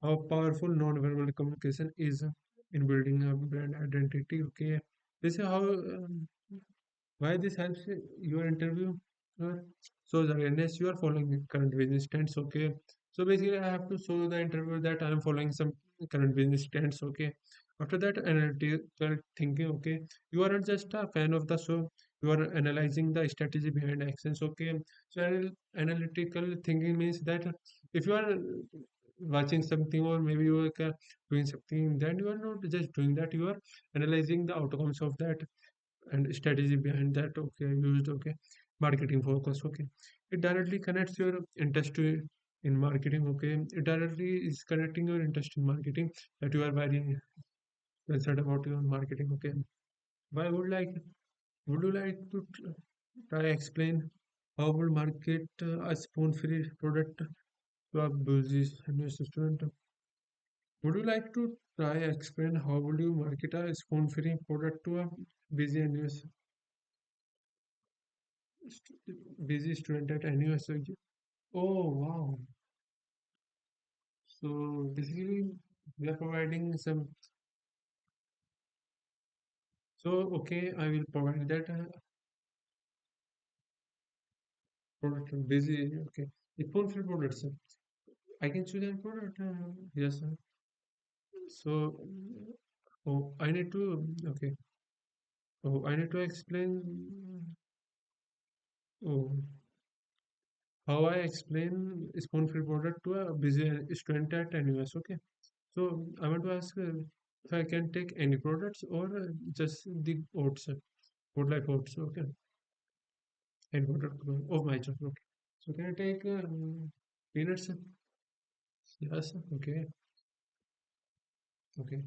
how powerful non-verbal communication is in building a brand identity. Okay, this is how why this helps your interview. uh, shows awareness you are following current business trends. Okay, so basically I have to show the interview that I am following some current business trends. Okay, after that analytical thinking. Okay, you aren't just a fan of the show, you are analyzing the strategy behind actions. Okay, so analytical thinking means that if you are watching something, or maybe you are doing something, then you are not just doing that, you are analyzing the outcomes of that and strategy behind that. Okay, used. Okay, marketing focus. Okay, it directly connects your interest to in marketing. Okay, it directly is connecting your interest in marketing, that you are very concerned about your marketing. Okay, why would you like to try explain how will market a spoon free product to a busy new student? Would you like to try explain how would you market a spoon free product to a busy new busy student at NUS? Oh, wow. So basically, we are providing some. So, okay, I will provide that. product busy. Okay, spoon free products. I can choose any product. Yes. So, oh, I need to. Okay. Oh, I need to explain. Oh, how I explain spoon free product to a busy student at NUS. Okay. So I want to ask if I can take any products or just the oats, food like oats. Okay. Any product of my choice. Okay. So can I take peanuts? Yes. Okay. Okay.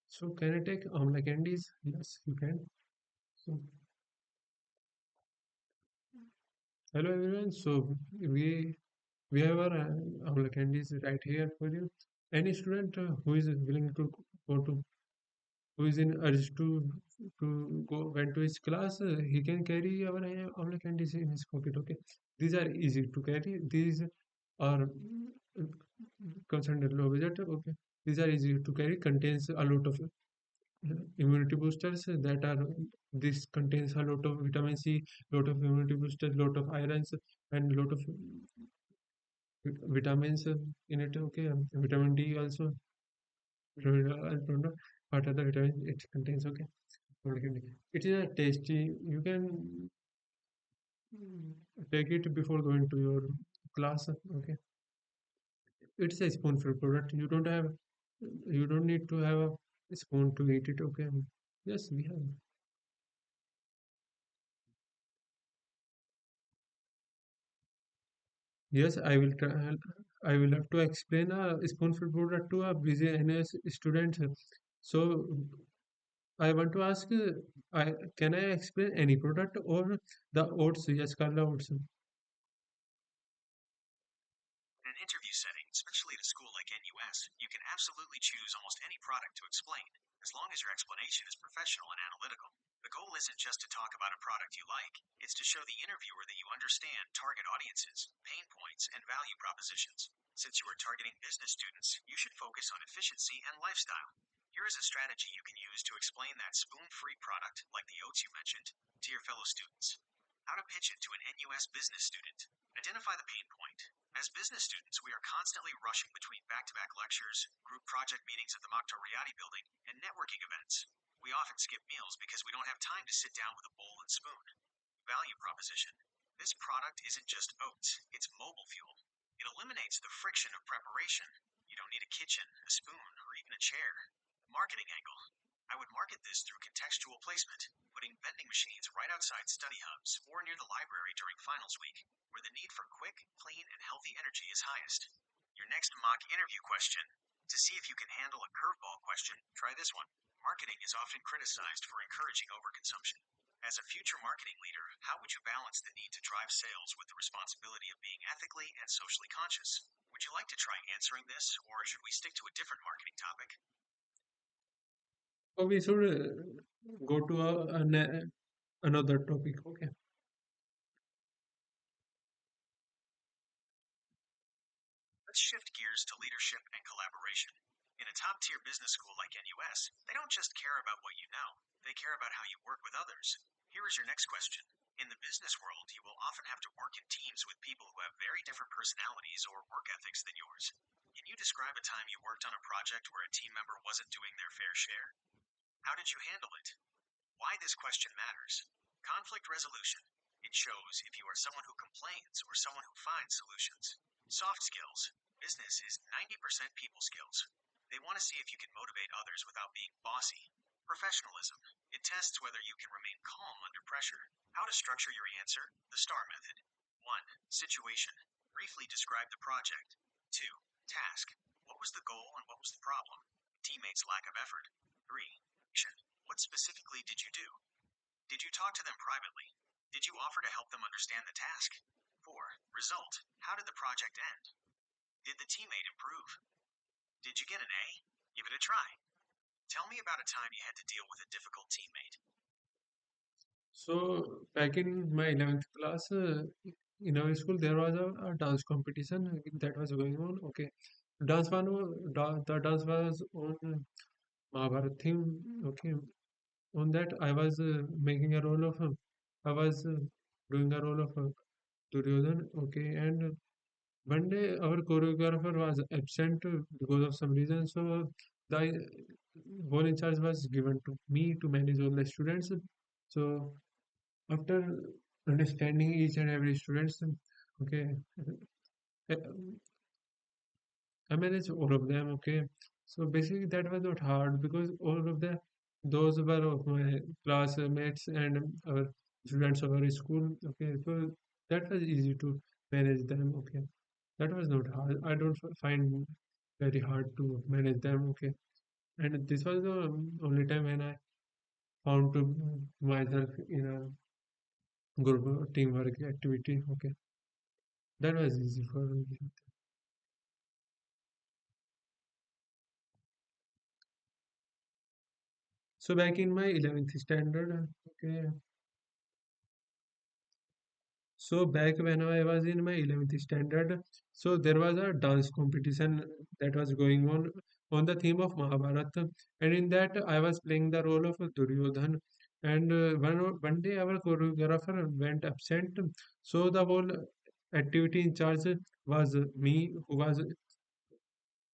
So can I take amla candies? Yes, you can. So hello everyone. So we have our amla candies right here for you. Any student who is willing to go to who is in urge to go went to his class, he can carry our amla candies in his pocket. Okay, these are easy to carry. These are concerned low budget. Okay, these are easy to carry. Contains a lot of immunity boosters that are this contains a lot of vitamin C, lot of immunity boosters, lot of irons, and lot of vitamins in it. Okay, vitamin D also. I don't know what are the vitamins it contains. Okay, it is a tasty. You can take it before going to your class. Okay, it's a spoonful product. You don't need to have a spoon to eat it. Okay, yes, we have. Yes, I will try. I will have to explain a spoonful product to a busy NS student. So I want to ask, can I explain any product or the oats? Yes, Carla oats. In an interview setting, especially at a school like NUS, you can absolutely choose almost any product to explain, as long as your explanation is professional and analytical. The goal isn't just to talk about a product you like, it's to show the interviewer that you understand target audiences, pain points, and value propositions. Since you are targeting business students, you should focus on efficiency and lifestyle. Here is a strategy you can use to explain that spoon free product, like the oats you mentioned, to your fellow students. How to pitch it to an NUS business student. Identify the pain point. As business students, we are constantly rushing between back to back lectures, group project meetings at the Mokhtar Riyadi building, and networking events. We often skip meals because we don't have time to sit down with a bowl and spoon. Value proposition. This product isn't just oats, it's mobile fuel. It eliminates the friction of preparation. You don't need a kitchen, a spoon, or even a chair. Marketing angle. I would market this through contextual placement, putting vending machines right outside study hubs or near the library during finals week, where the need for quick, clean, and healthy energy is highest. Your next mock interview question. To see if you can handle a curveball question, try this one. Marketing is often criticized for encouraging overconsumption. As a future marketing leader, how would you balance the need to drive sales with the responsibility of being ethically and socially conscious? Would you like to try answering this, or should we stick to a different marketing topic? So we should go to another topic. Okay. Let's shift gears to leadership and collaboration. In a top tier business school like NUS, they don't just care about what you know, they care about how you work with others. Here is your next question. In the business world, you will often have to work in teams with people who have very different personalities or work ethics than yours. Can you describe a time you worked on a project where a team member wasn't doing their fair share? How did you handle it? Why this question matters. Conflict resolution. It shows if you are someone who complains or someone who finds solutions. Soft skills. Business is 90% people skills. They want to see if you can motivate others without being bossy. Professionalism. It tests whether you can remain calm under pressure. How to structure your answer? The STAR method. 1. Situation. Briefly describe the project. 2. Task. What was the goal and what was the problem? Teammates' lack of effort. 3. Action. What specifically did you do? Did you talk to them privately? Did you offer to help them understand the task? 4. Result. How did the project end? Did the teammate improve? Did you get an A? Give it a try. Tell me about a time you had to deal with a difficult teammate. So back in my 11th class, in our school, there was a dance competition that was going on. Okay, the dance was on Mahabharat theme. Okay, on that I was making a role of I was doing a role of Duryodhan. Okay, and one day our choreographer was absent because of some reason, so the whole in charge was given to me to manage all the students. So after understanding each and every students, okay, uh, I managed all of them. Okay, so basically that was not hard because all of the those were of my classmates and our students of our school. Okay, so that was easy to manage them. Okay, that was not hard. I don't find very hard to manage them. Okay, and this was the only time when I found to myself in a group teamwork activity. Okay, that was easy for me. So back in my 11th standard, okay, so back when I was in my 11th standard, so there was a dance competition that was going on the theme of Mahabharata, and in that I was playing the role of Duryodhan. And one day our choreographer went absent, so the whole activity in charge was me, who was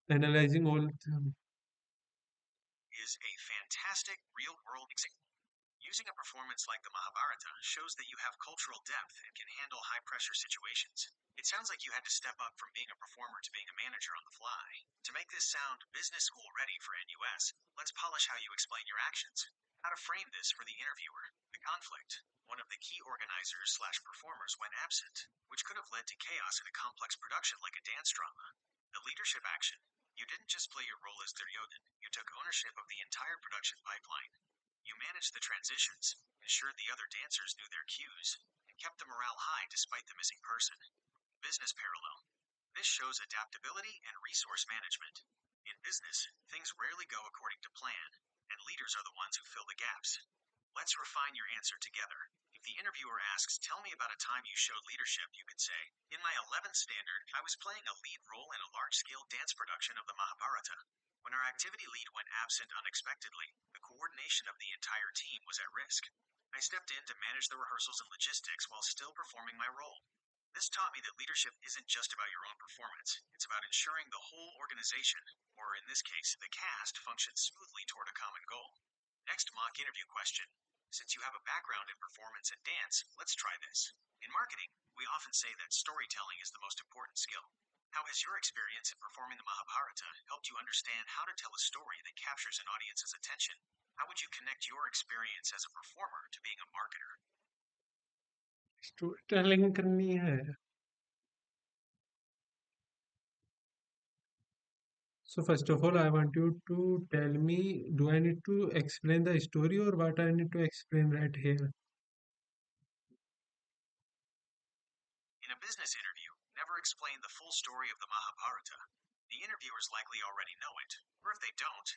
analyzing all. Is a fantastic real world example. Using a performance like the Mahabharata shows that you have cultural depth and can handle high pressure situations. It sounds like you had to step up from being a performer to being a manager on the fly. To make this sound business school ready for NUS, let's polish how you explain your actions. How to frame this for the interviewer. The conflict. One of the key organizers slash performers went absent, which could have led to chaos in a complex production like a dance drama. The leadership action. You didn't just play your role as Duryodhan, you took ownership of the entire production pipeline. You managed the transitions, ensured the other dancers knew their cues, and kept the morale high despite the missing person. Business parallel. This shows adaptability and resource management. In business, things rarely go according to plan, and leaders are the ones who fill the gaps. Let's refine your answer together. If the interviewer asks, tell me about a time you showed leadership, you could say, in my 11th standard, I was playing a lead role in a large scale dance production of the Mahabharata. When our activity lead went absent unexpectedly, the coordination of the entire team was at risk. I stepped in to manage the rehearsals and logistics while still performing my role. This taught me that leadership isn't just about your own performance, it's about ensuring the whole organization, or in this case, the cast, functions smoothly toward a common goal. Next mock interview question. Since you have a background in performance and dance, let's try this. In marketing, we often say that storytelling is the most important skill. How has your experience in performing the Mahabharata helped you understand how to tell a story that captures an audience's attention? How would you connect your experience as a performer to being a marketer? Storytelling करनी है. So first of all, I want you to tell me, do I need to explain the story or what I need to explain right here? In a business interview, never explain the full story of the Mahabharata. The interviewers likely already know it, or if they don't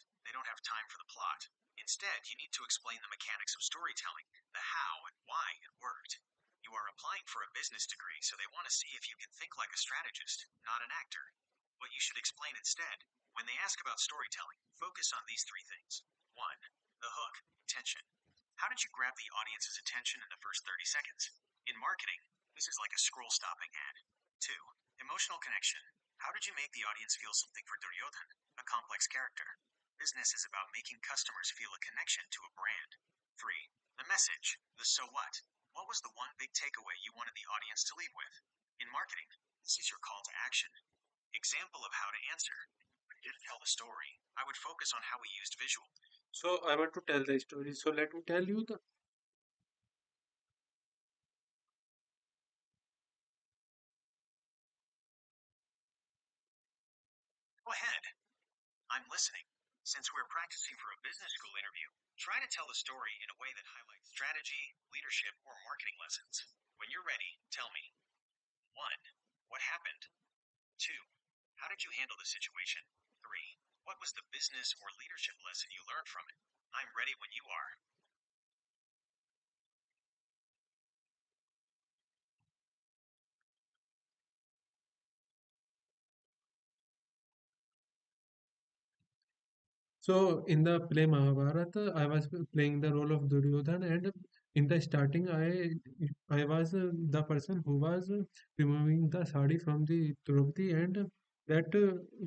have time for the plot. Instead, you need to explain the mechanics of storytelling, the how and why it worked. You are applying for a business degree, so they want to see if you can think like a strategist, not an actor. What you should explain instead, when they ask about storytelling, focus on these three things. 1. The hook, tension. How did you grab the audience's attention in the first 30 seconds? In marketing, this is like a scroll stopping ad. 2. Emotional connection. How did you make the audience feel something for Duryodhan, a complex character? Business is about making customers feel a connection to a brand. 3. The message, the so what. What was the one big takeaway you wanted the audience to leave with? In marketing, this is your call to action. Example of how to answer. I didn't tell the story. I would focus on how we used visual. So I want to tell the story. So let me tell you the. Go ahead. I'm listening. Since we're practicing for a business school interview, try to tell the story in a way that highlights strategy, leadership, or marketing lessons. When you're ready, tell me. 1. What happened? 2. How did you handle the situation? 3. What was the business or leadership lesson you learned from it? I'm ready when you are. So in the play Mahabharata, I was playing the role of Duryodhan, and in the starting, I was the person who was removing the sari from the Draupadi, and that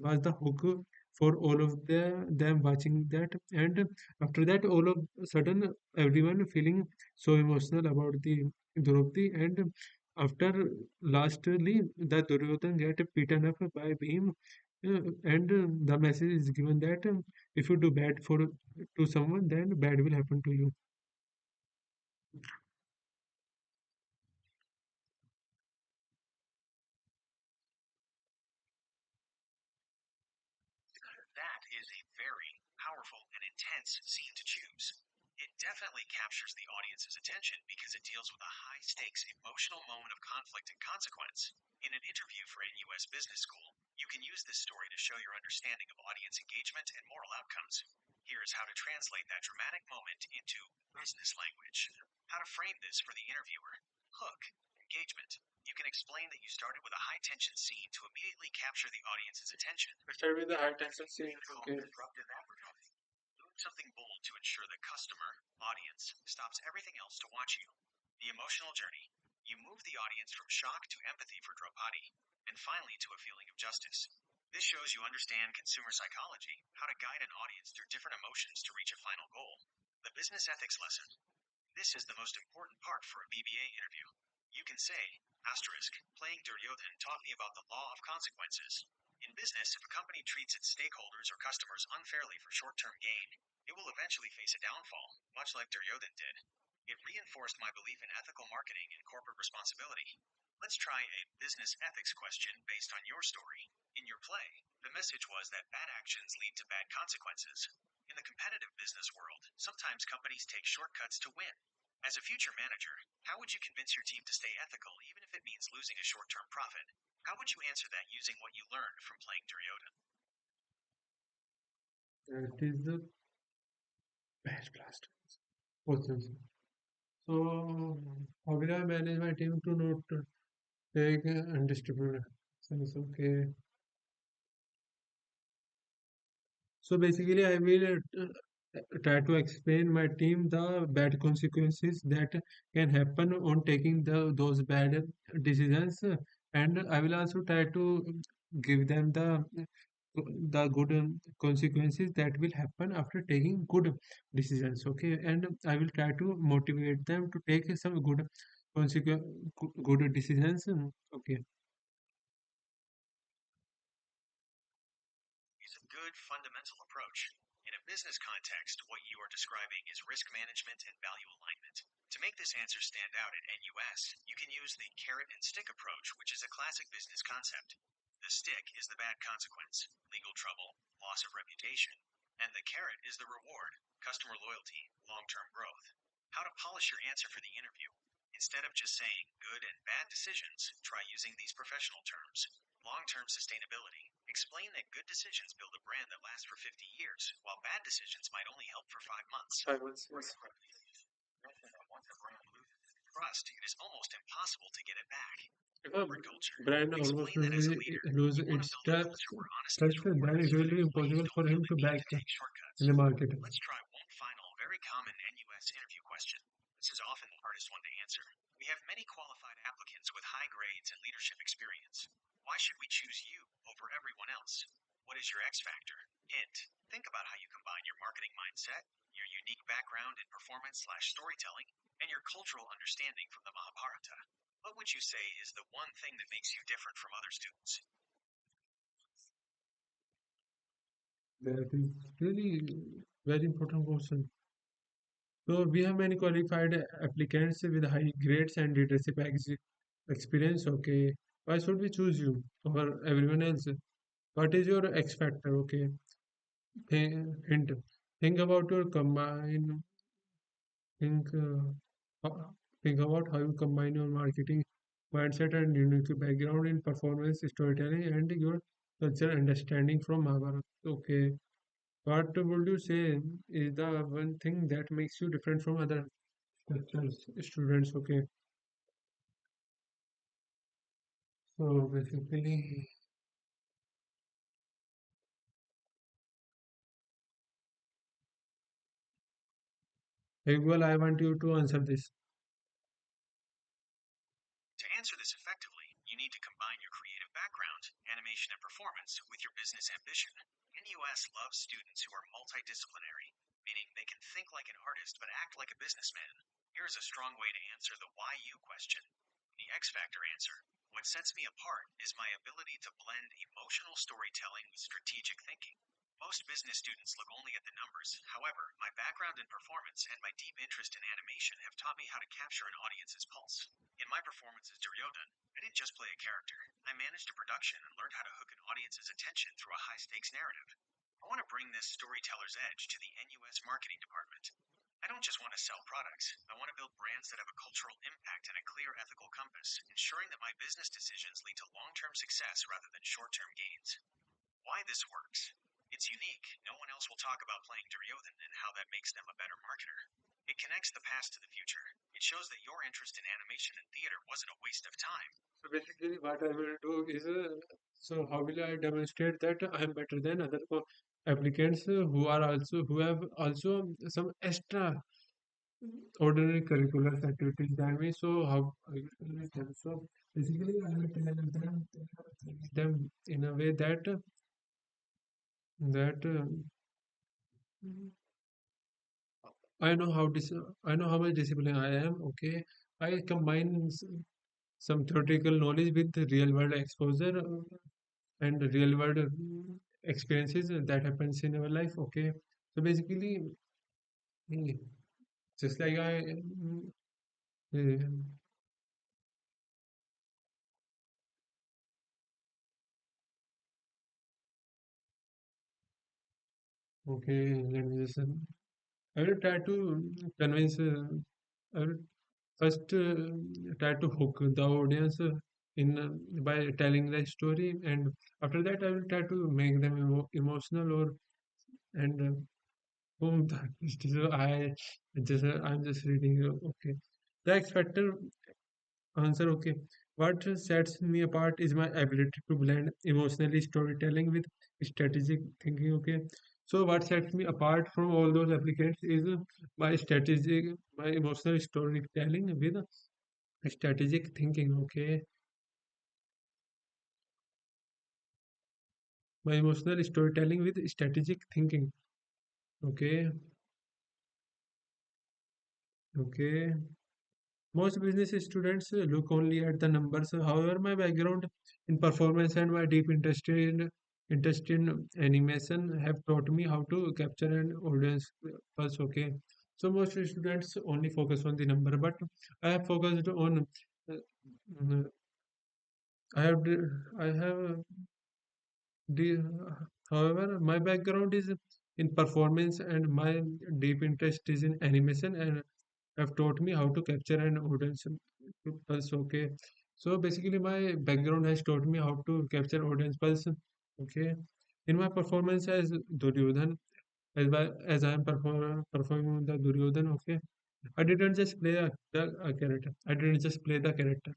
was the hook for all of them watching that. And after that, all of a sudden, everyone feeling so emotional about the Draupadi, and after lastly, the Duryodhan get beaten up by Bhim, and the message is given that. If you do bad for to someone, then bad will happen to you. That is a very powerful and intense scene to choose. It definitely captures the audience's attention because it deals with a high stakes emotional moment of conflict and consequence. In an interview for NUS Business School, you can use this story to show your understanding of audience engagement and moral outcomes. Here is how to translate that dramatic moment into business language. How to frame this for the interviewer. Hook, engagement. You can explain that you started with a high tension scene to immediately capture the audience's attention. Start with the high tension scene. Okay. Disruptive advertising. Doing something bold to ensure the customer, audience, stops everything else to watch you. The emotional journey. You move the audience from shock to empathy for Draupadi, and finally to a feeling of justice. This shows you understand consumer psychology, how to guide an audience through different emotions to reach a final goal. The business ethics lesson. This is the most important part for a BBA interview. You can say, asterisk, playing Duryodhan taught me about the law of consequences. In business, if a company treats its stakeholders or customers unfairly for short term gain, it will eventually face a downfall, much like Duryodhan did. It reinforced my belief in ethical marketing and corporate responsibility. Let's try a business ethics question based on your story. In your play, the message was that bad actions lead to bad consequences. In the competitive business world, sometimes companies take shortcuts to win. As a future manager, how would you convince your team to stay ethical even if it means losing a short term profit? How would you answer that using what you learned from playing Duryodhan? That is the best blast. Awesome. So, how will I manage my team to not take and distribute actions? Okay. So basically, I will try to explain my team the bad consequences that can happen on taking those bad decisions, and I will also try to give them the good consequences that will happen after taking good decisions. Okay, and I will try to motivate them to take some good consequence, good decisions. Okay. Is a good fundamental approach. In a business context, what you are describing is risk management and value alignment. To make this answer stand out at NUS, you can use the carrot and stick approach, which is a classic business concept. The stick is the bad consequence, legal trouble, loss of reputation, and the carrot is the reward, customer loyalty, long term growth. How to polish your answer for the interview. Instead of just saying good and bad decisions, try using these professional terms. Long term sustainability. Explain that good decisions build a brand that lasts for 50 years, while bad decisions might only help for 5 months. I will say. Mention that once a brand loses trust, it is almost impossible to get it back. If a Corporate culture. brand almost Explain that as a leader, lose you want to its build a culture where honesty is trust, then rewarded. it will be Employees impossible don't for feel him the to need back to take shortcuts. in the market. Let's try one final, very common NUS interview question. This is often the hardest one to answer. We have many qualified applicants with high grades and leadership experience. Why should we choose you over everyone else? What is your X factor? Hint. Think about how you combine your marketing mindset, your unique background in performance/storytelling, and your cultural understanding from the Mahabharata. What would you say is the one thing that makes you different from other students? That is really very important question. So we have many qualified applicants with high grades and leadership experience. Okay, why should we choose you over everyone else? What is your X factor? Okay, hint. Think about your combine. Think. Think about how you combine your marketing mindset and unique background in performance storytelling and your cultural understanding from Mahabharata. Okay, what would you say is the one thing that makes you different from other students? Okay, so basically, Hey Google, I want you to answer this. To answer this effectively, you need to combine your creative background, animation, and performance with your business ambition. NUS loves students who are multidisciplinary, meaning they can think like an artist but act like a businessman. Here's a strong way to answer the why you question. The X Factor answer. What sets me apart is my ability to blend emotional storytelling with strategic thinking. Most business students look only at the numbers. However, my background in performance and my deep interest in animation have taught me how to capture an audience's pulse. In my performance as Duryodhan, I didn't just play a character. I managed a production and learned how to hook an audience's attention through a high-stakes narrative. I want to bring this storyteller's edge to the NUS marketing department. I don't just want to sell products. I want to build brands that have a cultural impact and a clear ethical compass, ensuring that my business decisions lead to long-term success rather than short-term gains. Why this works. It's unique. No one else will talk about playing Duryodhan and how that makes them a better marketer. It connects the past to the future. It shows that your interest in animation and theater wasn't a waste of time. So basically, what I will do is, so how will I demonstrate that I am better than other applicants who have also some extra ordinary curricular activities than me. So how I will convince them? So basically, I will tell them in a way that I know I know how much discipline I am. Okay, I combine some theoretical knowledge with real world exposure and real world experiences that happens in our life. Okay, so basically, eh, just like uh, okay, let me just. I will try to convince. I will first try to hook the audience in by telling the story, and after that, I will try to make them emotional or and whom the so I'm just reading. Okay, the X Factor answer. Okay, what sets me apart is my ability to blend emotionally storytelling with strategic thinking. Okay, so what sets me apart from all those applicants is my emotional storytelling with strategic thinking. Okay, my emotional storytelling with strategic thinking. Okay, okay. Most business students look only at the numbers. However, my background in performance and my deep interest in animation have taught me how to capture an audience pulse. Okay, so most students only focus on the number, but I have focused on. Uh, I have the, however, my background is in performance and my deep interest is in animation and have taught me how to capture an audience pulse. Okay, so basically, my background has taught me how to capture audience pulse. Okay, in my performance as Duryodhan, as I am performing the Duryodhan. Okay, I didn't just play a character. I didn't just play the character.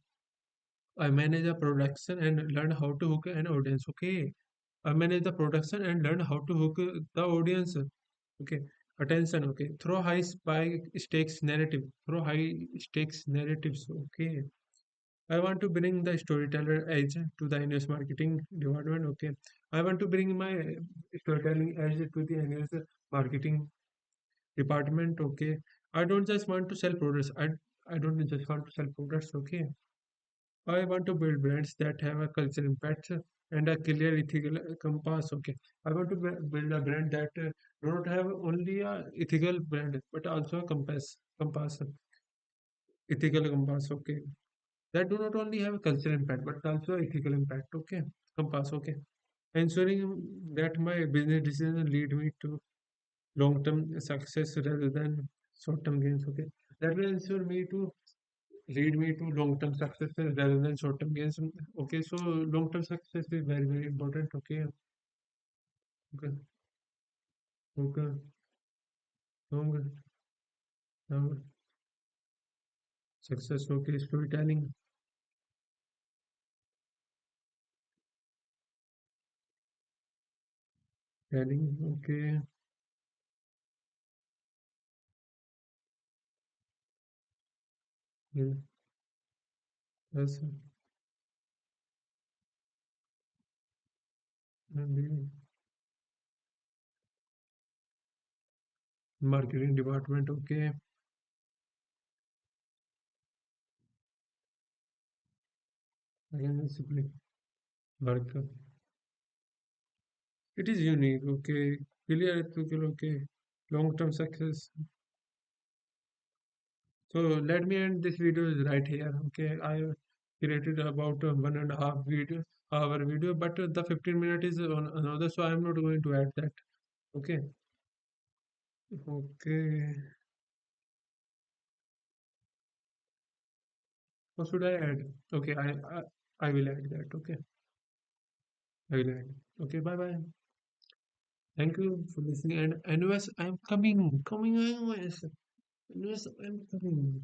I manage a production and learn how to hook an audience. Okay, I manage the production and learn how to hook the audience. Okay, attention. Okay, through high spike stakes narrative. Through high stakes narratives. Okay, I want to bring the storyteller edge to the NS marketing department. Okay, I want to bring my storytelling edge to the NS marketing department. Okay, I don't just want to sell products. I don't just want to sell products. Okay, I want to build brands that have a cultural impact and a clear ethical compass. Okay, I want to build a brand that do not have only a ethical brand but also a ethical compass. Okay, that do not only have a cultural impact but also ethical impact. Okay, compass. Okay, ensuring that my business decisions lead me to long-term success rather than short-term gains. Okay, that will ensure me to lead me to long-term success rather than short-term gains. Okay, so long-term success is very, very important. Okay, okay, okay, long success. Okay, storytelling, telling. Okay, Yeah. Yes. And the marketing department. Okay. Again, simply work. It is unique. Okay. Clear ethical. Okay. Long-term success. So let me end this video right here. Okay. I created about 1.5 hour video, but the 15 minute is on another, so I'm not going to add that. Okay. Okay. What should I add? Okay. I will add that. Okay. I will add. Okay. Bye bye. Thank you for listening. And anyways, I'm coming. Anyways, I'm coming.